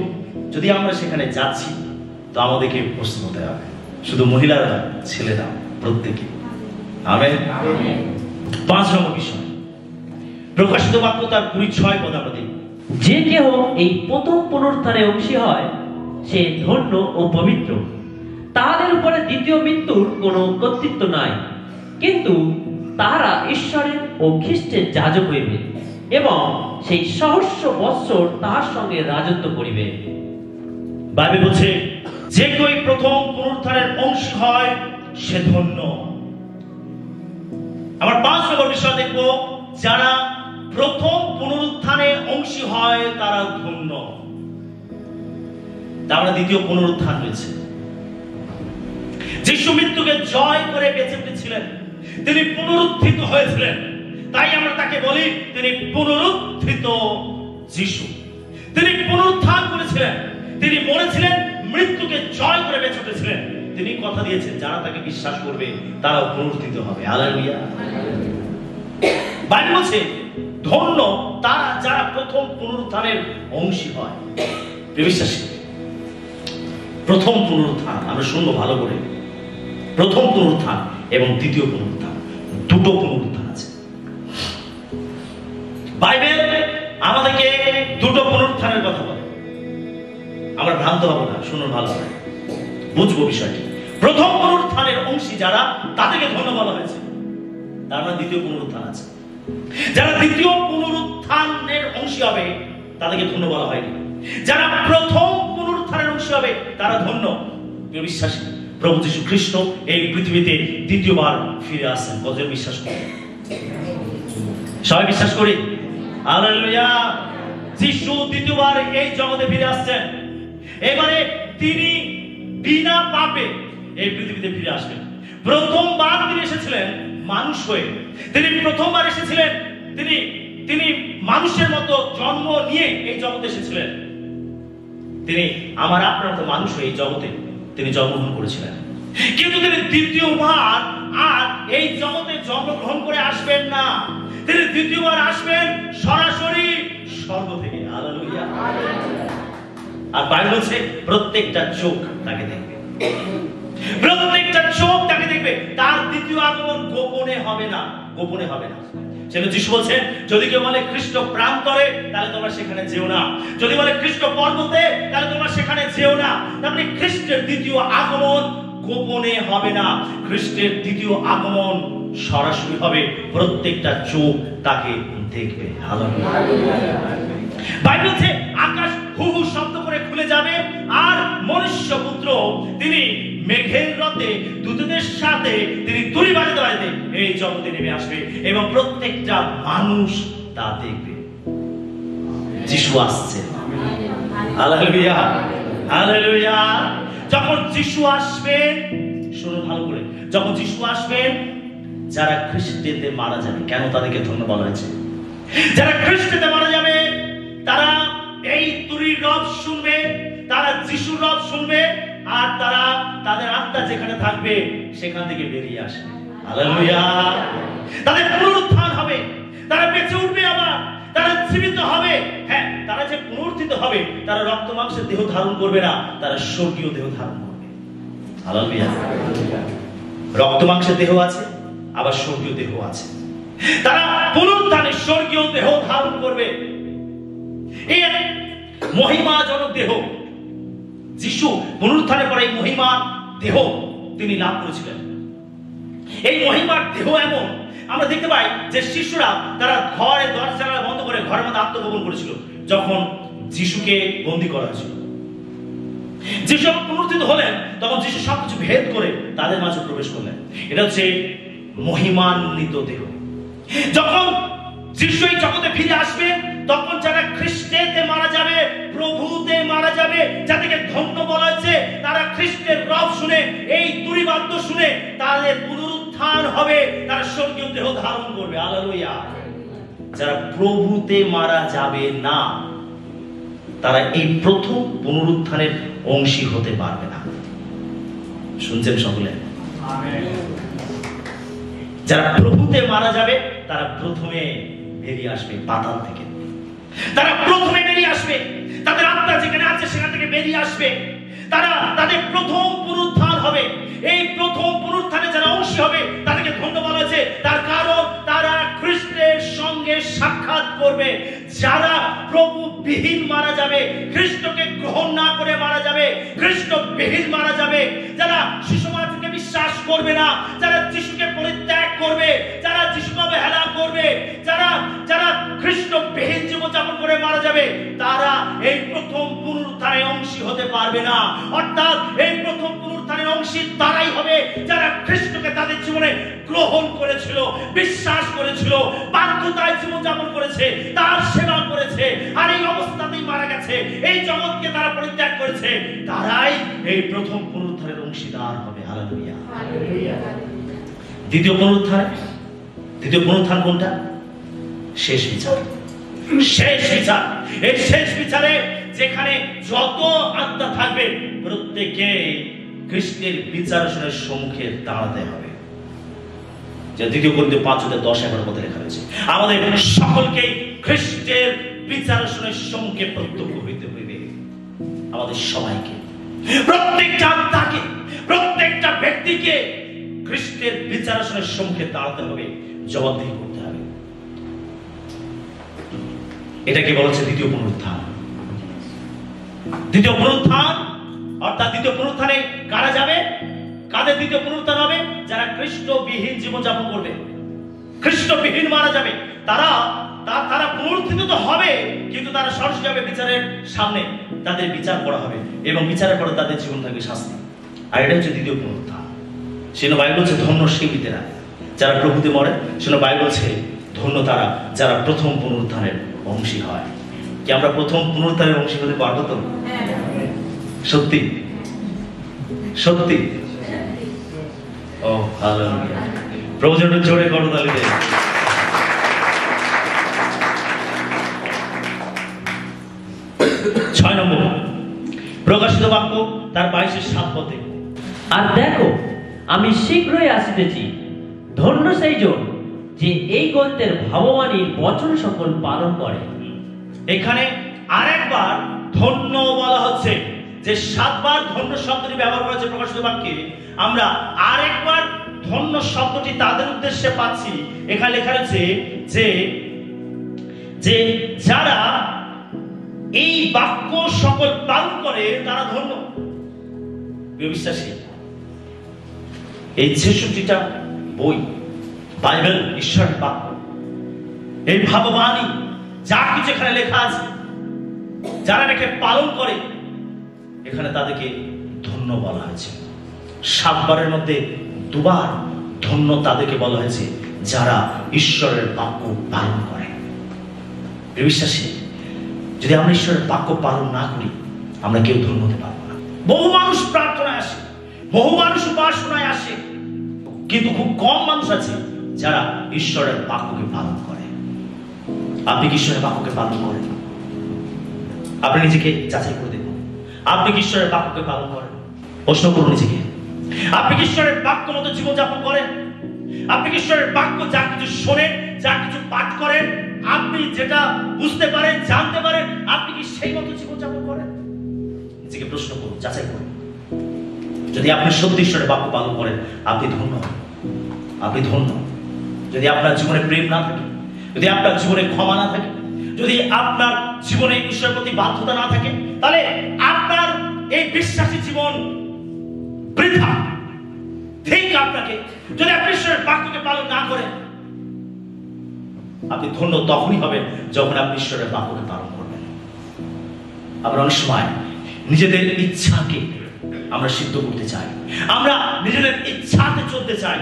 [SPEAKER 1] যদি আমরা সেখানে যাচ্ছি, তো আমাদেরকে প্রস্তুত হতে হবে, শুধু মহিলারা, ছেলেরা, প্রত্যেকে। আমেন। 5 নম্বর বিষয়, প্রকাশিত বাক্য তার 20:6 পদ আমরা দেখব।
[SPEAKER 2] যে কেহ এই প্রথম পুনরুত্থানে অংশী হয় সে ধন্য ও পবিত্র, তাহাদের উপরে দ্বিতীয় মৃত্যুর কোনো কর্তৃত্ব নাই, কিন্তু তাহারা ঈশ্বরের ও খ্রিস্টের যাজক হইবে এবং সেই সহস্র বৎসর তাহার সঙ্গে রাজত্ব করিবে।
[SPEAKER 1] বাইবেল বলছে যে কেউ প্রথম পুনরুত্থানের অংশী হয় সে ধন্য। আমার 5 নম্বর বিষয় দেখব, যারা প্রথম পুনরুত্থানে অংশী হয় তারা ধন্য। তারপরে দ্বিতীয় পুনরুত্থান রয়েছে। যিশু মৃত্যুকে জয় করে বেঁচে উঠেছিলেন, তিনি পুনরুত্থিত হয়েছিলেন, তাই আমরা তাকে বলি তিনি পুনরুত্থিত যিশু। তিনি পুনরুত্থান করেছিলেন, তিনি মরেছিলেন, মৃত্যুকে জয় করে বেঁচে উঠেছিলেন। তিনি কথা দিয়েছেন যারা তাকে বিশ্বাস করবে তারাও পুনরুত্থিত হবে। হালেলুয়া। বাইবেল বলছে ধন্য তারা যারা প্রথম পুনরুত্থানের অংশী হয়। বিশ্বাসী, প্রথম পুনরুত্থান আমরা শুনবো ভালো করে। প্রথম পুনরুত্থান এবং দ্বিতীয় পুনরুত্থান, দুটো পুনরুত্থান আছে। বাইবেল আমাদেরকে দুটো পুনরুত্থানের কথা বলে। আমরা ভ্রান্ত হব না, শুনুন ভালো করে, বুঝবো বিষয়টি। প্রথম পুনরুত্থানের অংশী যারা, তাদেরকে ধন্য বলা হয়েছে। তার মানে দ্বিতীয় পুনরুত্থান আছে। যারা দ্বিতীয় পুনরুত্থানের অংশী হবে তাদেরকে ধন্য বলা হয়নি। যারা প্রথম পুনরুত্থানের অংশী হবে তারা ধন্য। বিশ্বাসী, প্রভু যীশু খ্রিস্ট এই পৃথিবীতে দ্বিতীয়বার ফিরে আসেন। কতজন বিশ্বাস করে? সবাই বিশ্বাস করি। হালেলুয়া। যিশু দ্বিতীয়বার এই জগতে ফিরে আসছেন। এবারে তিনি বিনা পাপে এই পৃথিবীতে ফিরে আসবেন। প্রথমবার তিনি এসেছিলেন মানুষ হয়ে। তিনি প্রথমবার এসেছিলেন, তিনি মানুষের মতো জন্ম নিয়ে এই জগতে এসেছিলেন। তিনি আমার আপনার তো মানুষ হয়ে এই জগতে তিনি জন্মগ্রহণ করেছিলেন। কিন্তু তিনি দ্বিতীয়বার আর এই জগতে জন্মগ্রহণ করে আসবেন না। তিনি দ্বিতীয়বার আসবেন সরাসরি স্বর্গ থেকে। হালেলুয়া। আর বাইবেল বলছে প্রত্যেকটা চোখ তাকে দেখবে, প্রত্যেকটা চোখ তাকে দেখবে। তার দ্বিতীয় আগমন গোপনে হবে না, গোপনে হবে না। সেটা যিশু বলছেন, যদি কেউ বলে খ্রিস্ট প্রান্তরে তাহলে তোমরা সেখানে যেও না, যদি বলে খ্রিস্ট পর্বতে তাহলে তোমরা সেখানে যেও না। তারপরে খ্রিস্টের দ্বিতীয় আগমন গোপনে হবে না, খ্রিস্টের দ্বিতীয় আগমন সরাসরি হবে, প্রত্যেকটা চোখ তাকে দেখবে। হালেলুয়া। বাইবেল বলছে আকাশ হু হু শব্দ করে খুলে যাবে, আর মনুষ্য পুত্র তিনি মেঘের রথে দূতদের সাথে তিনি তুরি বাজাতে বাজাতে এই জগতে নেমে আসবে এবং প্রত্যেকটা মানুষ তা দেখবে। যিশু আসছে। Hallelujah, hallelujah. যখন যিশু আসবেন, শুনুন ভালো করে, যখন যিশু আসবেন যারা খ্রিস্টেতে মারা যাবে, কেন তাদেরকে ধন্য বলা হয়েছে? যারা খ্রিস্টেতে মারা যাবে তারা এই তুরির রব শুনবে, তারা যিশুর রব শুনবে, আর তারা তাদের আত্মা যেখানে থাকবে সেখান থেকে বেরিয়ে আসবে। হালেলুয়া। তাদের পুনরুত্থান হবে, তারা বেঁচে উঠবে, আবার তারা জীবিত হবে। হ্যাঁ, তারা যে পুনরুত্থিত হবে তারা রক্ত মাংসের দেহ ধারণ করবে না, তারা স্বর্গীয় দেহ ধারণ করবে। হালেলুয়া। রক্ত মাংসের দেহ আছে, আবার স্বর্গীয় দেহ আছে। তারা পুনরুত্থানে স্বর্গীয় দেহ ধারণ করবে। এই মহিমাজনক দেহ যিশু পুনরুত্থানের পরে এই মহিমার দেহ তিনি লাভ করেছিলেন। এই মহিমার দেহ এমন আমরা দেখতে পাই যে শিশুরা তারা ঘরে দরজা বন্ধ করে ঘরের মধ্যে আত্মগোপন করেছিল যখন যিশুকে বন্দী করা হয়েছিল। যিশু পুনরুত্থিত হলেন তখন যিশু সবকিছু ভেদ করে তাদের মাঝে প্রবেশ করলেন। এটা হচ্ছে মহিমান্বিত দেহ। যখন যিশু এই জগতে ফিরে আসবে তখন যারা খ্রিস্টেতে মারা যাবে, প্রভুতে মারা যাবে, যাদেরকে ধন্য বলা হয়েছে, তারা খ্রিস্টের রব শুনে, এই তুরিবাদ্য শুনে তাদের পুনরুত্থান হবে, তারা স্বর্গীয় দেহ ধারণ করবে। হালেলুয়া। যারা প্রভুতে মারা যাবে না তারা এই প্রথম পুনরুত্থানের অংশী হতে পারবে না। শুনছেন সকলে? যারা প্রভুতে মারা যাবে তারা প্রথমে বেরিয়ে আসবে পাতাল থেকে, তারা প্রথমে বেরিয়ে আসবে, তাদের আত্মা যেখানে আছে সেখান থেকে বেরিয়ে আসবে, তারা তাদের প্রথম পুনরুত্থান হবে। এই প্রথম পুনরুত্থানে যারা অংশী হবে তাদেরকে ধন্য বলা হয়েছে, তার কারণ তারা খ্রিস্টের সঙ্গে সাক্ষাৎ করবে। যারা প্রভু বিহীন মারা যাবে, খ্রিস্টকে গ্রহণ না করে মারা যাবে, খ্রিস্ট বিহীন মারা যাবে, যারা সুসমাচারকে বিশ্বাস করবে না, যারা যিশুকে পরিত্যাগ করবে, যারা যিশুকে অবহেলা করবে, যারা যারা খ্রিস্ট বিহীন জীবনযাপন করে মারা যাবে, তারা এই প্রথম পুনরুত্থানের অংশী হতে পারবে না। অর্থাৎ এই প্রথম পুনরুত্থানের অংশী তারাই হবে যারা খ্রিস্টকে তাদের জীবনে গ্রহণ করেছিল, বিশ্বাস করেছিল, বাধ্যতায় জীবনযাপন করেছে, তার সেবা করেছে, আর এই অবস্থাতেই মারা গেছে, এই জগৎকে তারা পরিত্যাগ করেছে। তারাই এই প্রথম পুনরুত্থানের অংশীদার হবে। হালেলুয়া। দ্বিতীয় পুনরুত্থান কোনটা? শেষ বিচার। শেষ বিচার। এই শেষ বিচারে যেখানে যত আত্মা থাকবে প্রত্যেকে খ্রিস্টের বিচারাসনের সম্মুখে দাঁড়াতে হবে। যে 2 করিন্থীয় 5:10-11 মধ্যে লেখা রয়েছে, আমাদের সকলকে খ্রিস্টের বিচারাসনের সম্মুখে প্রত্যক্ষ হইতে হইবে। আমাদের সবাইকে, প্রত্যেকটা আত্মাকে, প্রত্যেকটা ব্যক্তিকে খ্রিস্টের বিচারাসনের সম্মুখে দাঁড়াতে হবে, জবাবদিহি করতে হবে। এটাকে বলা হচ্ছে দ্বিতীয় পুনরুত্থান। দ্বিতীয় পুনরুত্থান অর্থাৎ দ্বিতীয় পুনরুত্থানে কারা যাবে? কাদের দ্বিতীয় পুনরুত্থান হবে? যারা খ্রিস্টবিহীন জীবনযাপন করবে, খ্রিস্টবিহীন মারা যাবে। তারা পুনরুত্থিত তো হবে, কিন্তু তারা সরাসরি যাবে বিচারের সামনে, তাদের বিচার করা হবে এবং বিচারের পরে তাদের জীবন থাকবে শাস্তি। আর এটা হচ্ছে দ্বিতীয় পুনরুত্থান। সেজন্য বাইবেল বলছে ধন্য সেই মৃতেরা যারা প্রভুতে মরে। সেজন্য বাইবেল বলছে ধন্য তারা যারা প্রথম পুনরুত্থানের অংশী হয়। কি আমরা প্রথম পুনরুত্থানের অংশী হতে পারবো তো? সত্যি সত্যি? ও হালেলুয়া। প্রভু যেন জোরে করতালি দেয়। 6 নম্বর প্রকাশিত বাক্য তার 22:7
[SPEAKER 2] আর দেখো আমি শীঘ্রই আসিতেছি, ধন্য সেই জন যে এই গ্রন্থের ভাববাণীর বচন সকল পালন করে।
[SPEAKER 1] এখানে আরেকবার ধন্য বলা হচ্ছে। যে 7 বার ধন্য শব্দটি ব্যবহার করা হয়েছে প্রকাশিত বাক্যে, আমরা আরেকবার ধন্য শব্দটি তাদের উদ্দেশ্যে পাচ্ছি। এখানে লেখা রয়েছে যে যারা এই বাক্য সকল পালন করে তারা ধন্য। বিশ্বাসী, এই 66টা বই বাইবেল ঈশ্বরের বাক্য, এই ভাববাণী যা কিছু এখানে লেখা আছে, যারা এটাকে পালন করে এখানে তাদেরকে ধন্য বলা হয়েছে। 7 বারের মধ্যে 2 বার ধন্য তাদেরকে বলা হয়েছে যারা ঈশ্বরের বাক্য পালন করে। বিশ্বাসী, যদি আমরা ঈশ্বরের বাক্য পালন না করি আমরা কেউ ধন্য হতে পারবো না। বহু মানুষ প্রার্থনায় আসে, বহু মানুষ উপাসনায় আসে, কিন্তু খুব কম মানুষ আছে যারা ঈশ্বরের বাক্যকে পালন করে। আপনি কি ঈশ্বরের বাক্যকে পালন করেন? আপনি নিজেকে যাচাই করে দেখুন, আপনি কি ঈশ্বরের বাক্যকে পালন করেন? প্রশ্ন করুন নিজেকে, আপনি কি ঈশ্বরের বাক্য মতো জীবনযাপন করেন? আপনি কি ঈশ্বরের বাক্য যা কিছু শোনেন, যা কিছু পাঠ করেন, আপনি যেটা বুঝতে পারেন, জানতে পারেন, আপনি কি সেই মতো জীবনযাপন করেন? নিজেকে প্রশ্ন করুন, যাচাই করুন। যদি আপনি সত্যি ঈশ্বরের বাক্য পালন করেন আপনি ধন্য, আপনি ধন্য। যদি আপনার জীবনে প্রেম না থাকে, যদি আপনার জীবনে ক্ষমা না থাকে, যদি আপনার জীবনে ঈশ্বরের প্রতি বাধ্যতা না থাকে, তাহলে আপনার এই বিশ্বাসী জীবন বৃথা। ঠিক আপনাকে, যদি আপনি ঈশ্বরের বাক্যকে পালন না করেন, আপনি ধন্য তখনই হবেন যখন আপনি ঈশ্বরের বাক্যকে পালন করবেন। আমরা অনেক সময় নিজেদের ইচ্ছাকে আমরা সিদ্ধ করতে চাই, আমরা নিজেদের ইচ্ছাতে চলতে চাই।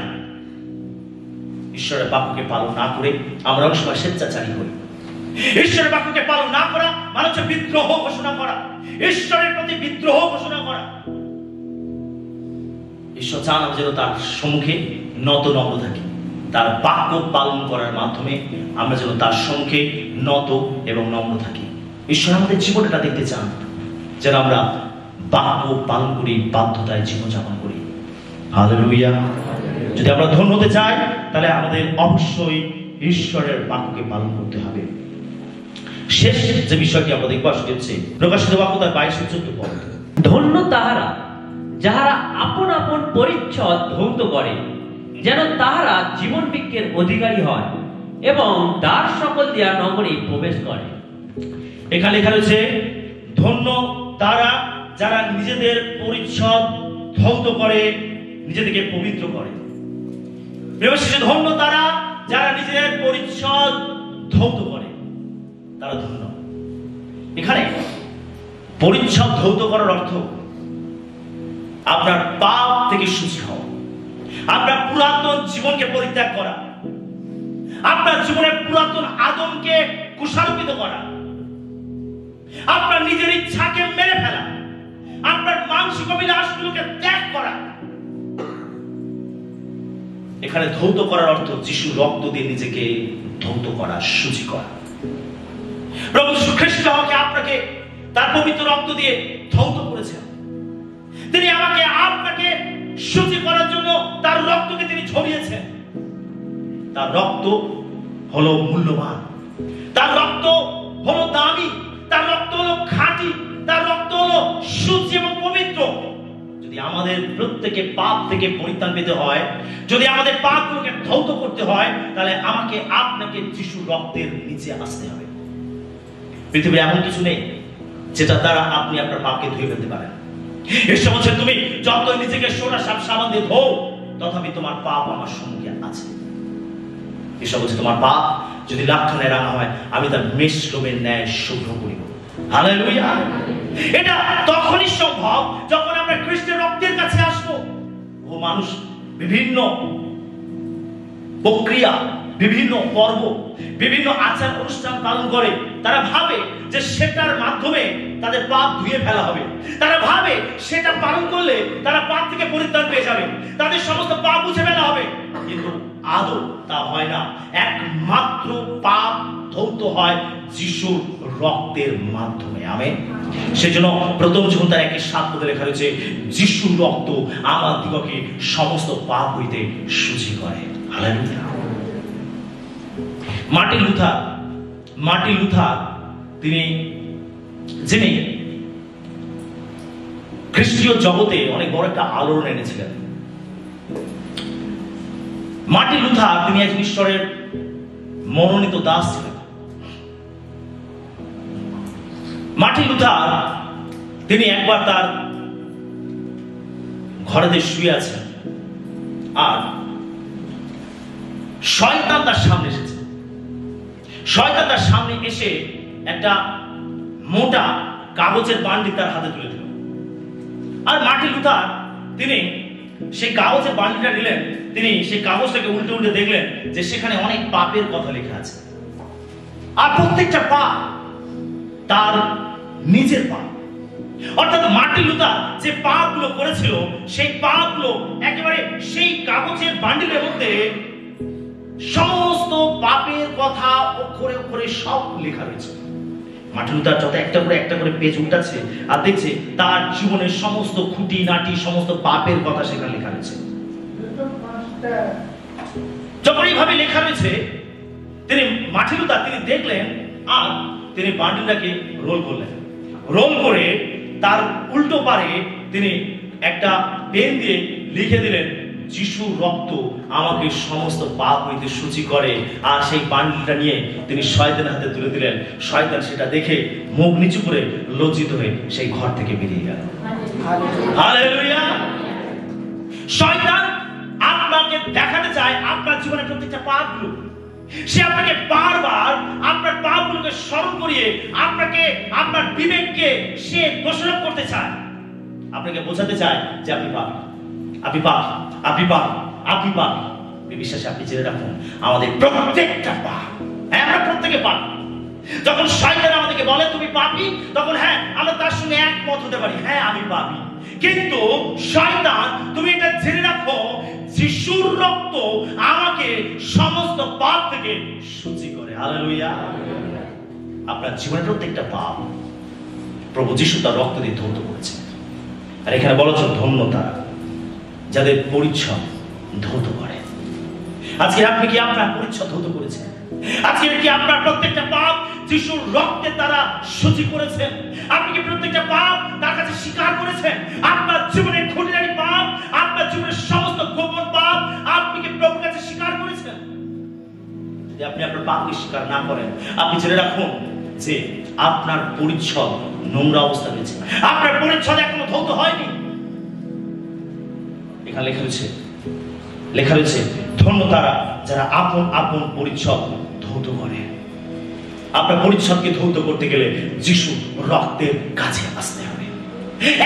[SPEAKER 1] ঈশ্বরের বাক্যকে পালন না করে আমরা অনেক সময় স্বেচ্ছাচারী হই। ঈশ্বরের বাক্যকে পালন না করা মানে হচ্ছে বিদ্রোহ ঘোষণা করা, ঈশ্বরের প্রতি বিদ্রোহ ঘোষণা করা। ঈশ্বর চান আমরা যেন তার সম্মুখে নত নম্র থাকি, তার বাক্য পালন করার মাধ্যমে আমরা যেন তার সম্মুখে নত এবং নম্র থাকি। ঈশ্বর আমাদের জীবনে এটা দেখতে চান, যেন আমরা বাক্য পালন করি, বাধ্যতায় জীবনযাপন করি। হালেলুয়া। যদি আমরা ধন্য হতে চাই, তাহলে আমাদের অবশ্যই ঈশ্বরের বাক্যকে পালন করতে হবে। শেষ যে বিষয়টি আমরা দেখবো সেটি হচ্ছে প্রকাশিত বাক্য তার 22-14 পদ।
[SPEAKER 2] ধন্য তাহারা যাহারা আপন আপন পরিচ্ছদ ধৌত করে, যেন তাহারা জীবন বৃক্ষের অধিকারী হয় এবং দ্বার সকল দিয়া নগরে প্রবেশ করে।
[SPEAKER 1] এখানে লেখা রয়েছে, ধন্য তারা যারা নিজেদের পরিচ্ছদ ধৌত করে, নিজেদেরকে পবিত্র করে। ধন্য তারা যারা নিজেদের পরিচ্ছদ ধৌত করে, তারা ধন্য। এখানে পরিচ্ছদ ধৌত করার অর্থ আপনার পাপ থেকে শুচি হওয়া, আপনার পুরাতন জীবনকে পরিত্যাগ করা, আপনার জীবনের পুরাতন আদমকে কুশারোপিত করা, আপনার নিজের ইচ্ছাকে মেরে ফেলা, আপনার মানসিক অভিলাষগুলোকে ত্যাগ করা। এখানে ধৌত করার অর্থ যিশুর রক্ত দিয়ে নিজেকে ধৌত করা, শুচি করা। প্রভু যীশু খ্রিস্ট আমাকে আপনাকে তার পবিত্র রক্ত দিয়ে ধৌত করেছেন। তিনি আমাকে আপনাকে শুচি করার জন্য তার রক্তকে তিনি ঝরিয়েছেন। তার রক্ত হলো মূল্যবান, তার রক্ত হলো দামি, তার রক্ত হলো খাঁটি, তার রক্ত হলো শুচি এবং পবিত্র। যদি আমাদের প্রত্যেকে পাপ থেকে পরিত্রাণ পেতে হয়, যদি আমাদের পাপগুলোকে ধৌত করতে হয়, তাহলে আমাকে আপনাকে যিশুর রক্তের নিচে আসতে হবে। পৃথিবীর এমন কিছু নেই যেটা দ্বারা আপনি আপনার পাপকে ধুয়ে ফেলতে পারেন। ঈশ্বর বলছেন, তুমি যতই নিজেকে সোনা সাবান দিয়ে ধোও, তথাপি তোমার পাপ আমার সম্মুখে আছে। ঈশ্বর বলছে, তোমার পাপ যদি লাক্ষণে রাঙা হয়, আমি তার মেষলোমের ন্যায় শুভ্র করিব। হালেলুয়া। এটা তখনই সম্ভব যখন আমরা খ্রিস্টের রক্তের কাছে আসবো। ও মানুষ বিভিন্ন প্রক্রিয়া, বিভিন্ন পর্ব, বিভিন্ন আচার অনুষ্ঠান পালন করে। তারা ভাবে যে সেটার মাধ্যমে তাদের পাপ ধুয়ে ফেলা হবে। তারা ভাবে সেটা পালন করলে তারা পাপ থেকে পরিত্রাণ পেয়ে যাবে, তাদের সমস্ত পাপ মুছে ফেলা হবে। কিন্তু আদৌ তা হয় না। একমাত্র পাপ ধৌত হয় যিশুর রক্তের মাধ্যমে। আমেন। সেজন্য প্রথম যোহন তার 1:7 লেখা রয়েছে, যিশুর রক্ত আমাদিগকে সমস্ত পাপ হইতে শুচি করে। হালেলুয়া। মার্টিন লুথার তিনি যিনি খ্রিস্টীয় জগতে অনেক বড় একটা আলোড়ন এনেছিলেন। মার্টিন লুথার তিনি একজন ঈশ্বরের মনোনীত দাস ছিলেন। মার্টিন লুথার তিনি একবার তার ঘরেতে শুয়ে আছেন, আর শয়তান তার সামনে এসেছে। শয়তান তার সামনে এসে একটা মোটা কাগজের বান্ডিল তার হাতে তুলে দিল। আর মার্টিন লুথার তিনি সেই কাগজের বান্ডিলটা নিলেন। তিনি সেই কাগজটাকে উল্টে উল্টে দেখলেন যে সেখানে অনেক পাপের কথা লেখা আছে, আর প্রত্যেকটা পাপ তার নিজের পাপ। অর্থাৎ মার্টিন লুথার যে পাপগুলো করেছিল, সেই পাপগুলো একেবারে সেই কাগজের বান্ডিলের মধ্যে সমস্ত পাপের কথা অক্ষরে অক্ষরে সব লেখা রয়েছে। মার্টিন লুথার যত একটা করে পেজ উল্টাচ্ছে আর দেখছে তার জীবনের সমস্ত খুঁটি নাটি, সমস্ত পাপের কথা সেখানে লেখা রয়েছে। যখন এইভাবে লেখা রয়েছে, তিনি মার্টিন লুথার তিনি দেখলেন, আর তিনি বান্ডিলটাকে রোল করলেন। রোল করে তার উল্টো পারে তিনি একটা পেন দিয়ে লিখে দিলেন, যিশুর রক্ত আমাকে সমস্ত পাপ হইতে শুচি করে। আর সেই বান্ডিলটা নিয়ে তিনি শয়তানের হাতে তুলে দিলেন। শয়তান সেটা দেখে মুখ নিচু করে লজ্জিত হয়ে সেই ঘর থেকে বেরিয়ে গেল। হালেলুয়া। শয়তান আপনাকে দেখাতে চায় আপনার জীবনের প্রত্যেকটা পাপগুলো। সে আপনাকে বারবার আপনার পাপগুলোকে স্মরণ করিয়ে আপনাকে, আপনার বিবেককে সে দোষারোপ করতে চায়। আপনাকে বোঝাতে চায় যে আপনি পাপী, আপনি পাপী, আপনি পাপী, আপনি পাপী। বিশ্বাসে আপনি জেনে রাখুন, আমাদের প্রত্যেকটা পাপ। হ্যাঁ, আমরা প্রত্যেকে পাপী। যখন শয়তান আমাদেরকে বলে তুমি পাপী, তখন হ্যাঁ আমরা তার সঙ্গে একমত হতে পারি, হ্যাঁ আমি পাপী। কিন্তু শয়তান, তুমি এটা জেনে রাখো, যিশুর রক্ত আমাকে সমস্ত পাপ থেকে শুচি করে। হালেলুয়া। আপনার জীবনের প্রত্যেকটা পাপ প্রভু যিশু তার রক্ত দিয়ে ধৌত করেছে। আর এখানে বলা হচ্ছে ধন্য তারা যাদের পরিচ্ছদ ধৌত করে। আজকে আপনি কি আপনার পরিচ্ছদ ধৌত করেছেন? আজকে কি আপনার প্রত্যেকটা পাপ যিশুর রক্তে তারা শুচি করেছেন? আপনি কি প্রত্যেকটা পাপ তার কাছে স্বীকার করেছেন? আপনার জীবনের খুঁটিনাটি পাপ, আপনার জীবনের সমস্ত গোপন পাপ আপনি কি প্রভুর কাছে স্বীকার করেছেন? যদি আপনি আপনার পাপকে স্বীকার না করেন, আপনি জেনে রাখুন যে আপনার পরিচ্ছদ নোংরা অবস্থা রয়েছে, আপনার পরিচ্ছদ এখনো ধৌত হয়নি। এখানে লেখা রয়েছে ধন্য তারা যারা আপন আপন পরিচ্ছদ ধৌত করে। আপনার পরিচ্ছদকে ধৌত করতে গেলে যিশু রক্তের কাছে আসতে হবে।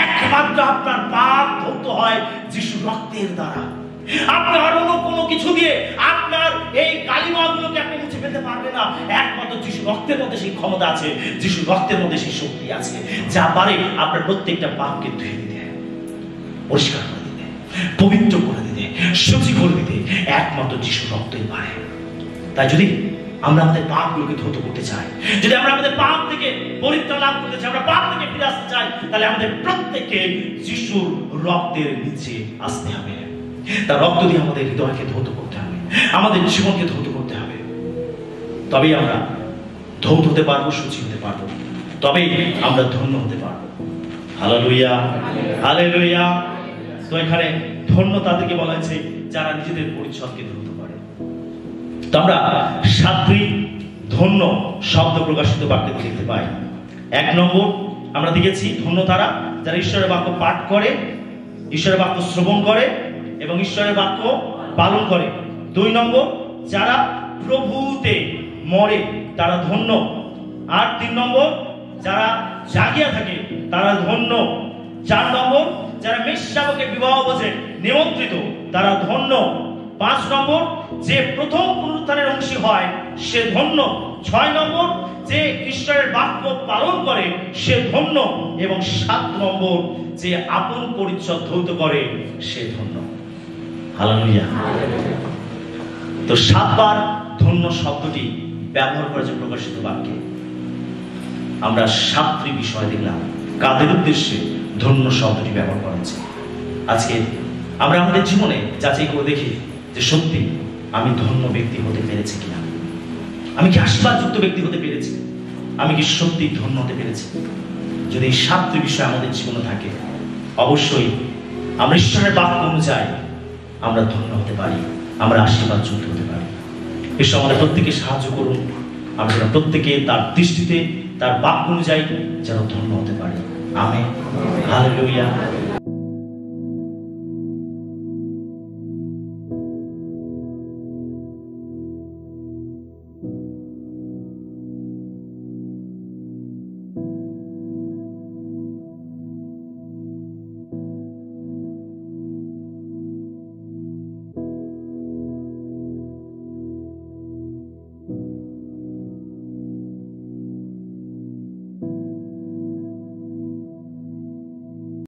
[SPEAKER 1] একমাত্র আপনার পাপ ধৌত হয় যিশু রক্তের দ্বারা। আপনার অন্য কোনো কিছু দিয়ে আপনার এই কালিমাগুলোকে আপনি মুছে ফেলতে পারবেন না। একমাত্র যিশু রক্তের মধ্যে সেই ক্ষমতা আছে, যিশু রক্তের মধ্যে সেই শক্তি আছে, যা পারে আপনার প্রত্যেকটা পাপকে ধুয়ে দিতে, পরিষ্কার করে দিতে, পবিত্র করে দিতে, শুচি করে দিতে একমাত্র যিশু রক্তই পারে। তাই যদি আমরা আমাদের পাপগুলোকে ধৌত করতে চাই, যদি আমরা আমাদের পাপ থেকে পরিত্রাণ লাভ করতে চাই, আমরা পাপ থেকে ফিরে আসতে চাই, তাহলে আমাদের প্রত্যেককে যিশুর রক্তের নিচে আসতে হবে। তার রক্ত দিয়ে আমাদের হৃদয়কে ধৌত করতে হবে, আমাদের জীবনকে ধৌত করতে হবে। তবেই আমরা ধৌত হতে পারবো, শুচি হতে পারবো, তবেই আমরা ধন্য হতে পারবো। Hallelujah, hallelujah. তো এখানে ধন্য তাদেরকে বলা হয়েছে যারা নিজেদের পরিচ্ছদকে ধৌত করে। তো আমরা 7টি ধন্য শব্দ প্রকাশিত বাক্যে দেখতে পাই। 1 নম্বর আমরা দেখেছি ধন্য তারা যারা ঈশ্বরের বাক্য পাঠ করে, ঈশ্বরের বাক্য শ্রবণ করে এবং ঈশ্বরের বাক্য পালন করে। 2 নম্বর যারা প্রভুতে মরে তারা ধন্য। আর 3 নম্বর যারা জাগিয়া থাকে তারা ধন্য। 4 নম্বর যারা মেষশাবকের বিবাহ ভোজে নিমন্ত্রিত তারা ধন্য। 5 নম্বর যে প্রথম পুনরুত্থানের অংশী হয় সে ধন্য। 6 নম্বর যে ঈশ্বরের বাক্য পালন করে সে ধন্য। এবং 7 নম্বর যে আপন পরিচ্ছদ ধৌত করে সে ধন্য। হালেলুয়া। তো 7 বার ধন্য শব্দটি ব্যবহার করেছে প্রকাশিত বাক্যে। আমরা 7টি বিষয় দেখলাম কাদের উদ্দেশ্যে ধন্য শব্দটি ব্যবহার করা হচ্ছে। আজকে আমরা আমাদের জীবনে যাচাই করে দেখি যে সত্যি আমি ধন্য ব্যক্তি হতে পেরেছি কিনা, আমি কি আশীর্বাদযুক্ত ব্যক্তি হতে পেরেছি, আমি কি সত্যি ধন্য হতে পেরেছি। যদি এই 7টি বিষয় আমাদের জীবনে থাকে, অবশ্যই আমরা ঈশ্বরের বাক্য অনুযায়ী আমরা ধন্য হতে পারি, আমরা আশীর্বাদযুক্ত হতে পারি। ঈশ্বর আমাদের প্রত্যেকে সাহায্য করুন, আমরা যেন প্রত্যেকে তার দৃষ্টিতে তার বাক্য অনুযায়ী যেন ধন্য হতে পারি। আমেন। হালেলুয়া।